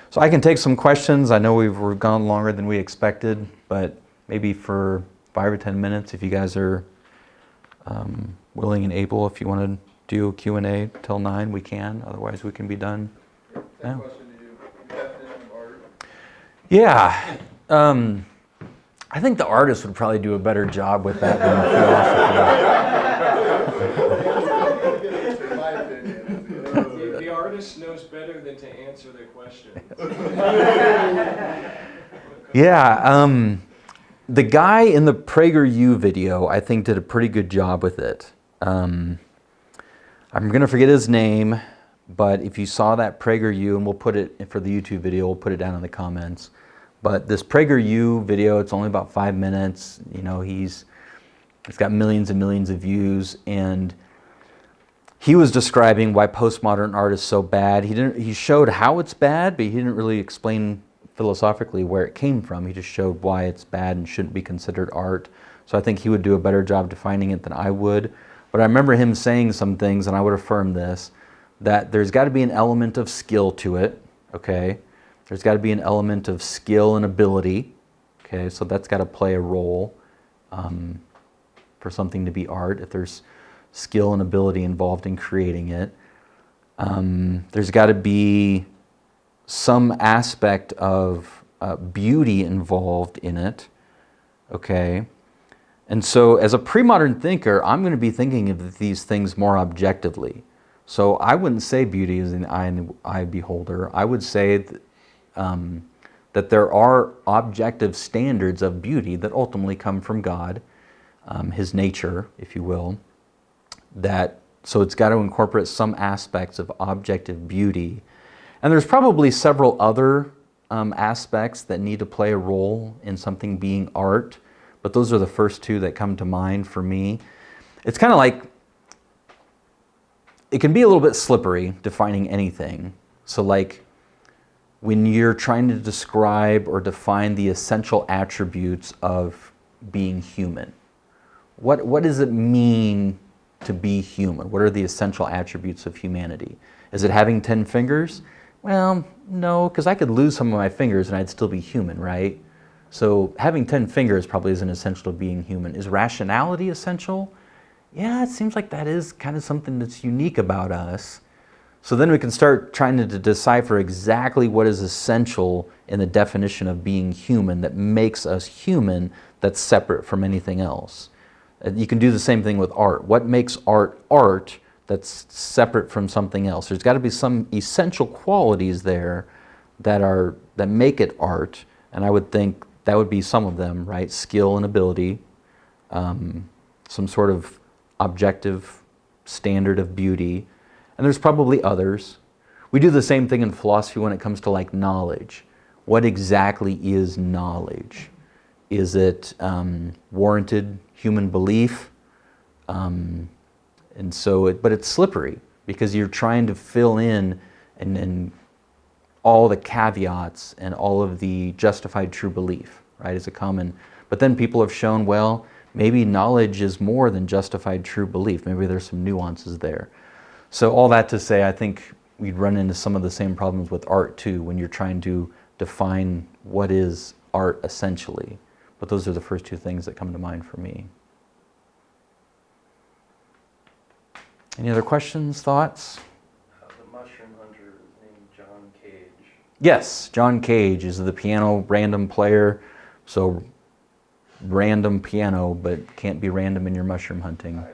S1: So I can take some questions. I know we've gone longer than we expected, but maybe for 5 or 10 minutes, if you guys are willing and able, if you want to do a Q&A till 9, we can. Otherwise, we can be done.
S3: Same question to you. Your definition of art?
S1: Yeah. I think the artist would probably do a better job with that than philosophy.
S3: In my opinion.
S2: The artist knows better than to answer the question.
S1: Yeah. The guy in the PragerU video, I think, did a pretty good job with it. I'm going to forget his name, but if you saw that PragerU, and we'll put it for the YouTube video, we'll put it down in the comments. But this PragerU video, it's only about 5 minutes. You know, it's got millions and millions of views, and he was describing why postmodern art is so bad. He showed how it's bad, but he didn't really explain philosophically where it came from. He just showed why it's bad and shouldn't be considered art. So I think he would do a better job defining it than I would. But I remember him saying some things, and I would affirm this, that there's got to be an element of skill to it, okay? There's got to be an element of skill and ability, okay? So that's got to play a role for something to be art, if there's skill and ability involved in creating it. There's got to be some aspect of beauty involved in it, okay? And so as a pre-modern thinker, I'm going to be thinking of these things more objectively. So I wouldn't say beauty is in the eye beholder. I would say that there are objective standards of beauty that ultimately come from God, His nature, if you will. So it's got to incorporate some aspects of objective beauty. And there's probably several other aspects that need to play a role in something being art, but those are the first two that come to mind for me. It's kind of like, it can be a little bit slippery defining anything. So like when you're trying to describe or define the essential attributes of being human, what does it mean to be human? What are the essential attributes of humanity? Is it having 10 fingers? Well, no, because I could lose some of my fingers and I'd still be human, right? So having 10 fingers probably isn't essential to being human. Is rationality essential? Yeah, it seems like that is kind of something that's unique about us. So then we can start trying to decipher exactly what is essential in the definition of being human that makes us human, that's separate from anything else. You can do the same thing with art. What makes art art that's separate from something else? There's got to be some essential qualities there that make it art, and I would think that would be some of them, right? Skill and ability, some sort of objective standard of beauty, and there's probably others. We do the same thing in philosophy when it comes to like knowledge. What exactly is knowledge? Is it warranted human belief? But it's slippery because you're trying to fill in and all the caveats and all of the justified true belief, right, is a common. But then people have shown, well, maybe knowledge is more than justified true belief. Maybe there's some nuances there. So all that to say, I think we'd run into some of the same problems with art too when you're trying to define what is art essentially. But those are the first two things that come to mind for me. Any other questions, thoughts?
S4: The mushroom hunter is named John Cage.
S1: Yes, John Cage is the piano random player. So random piano, but can't be random in your mushroom hunting.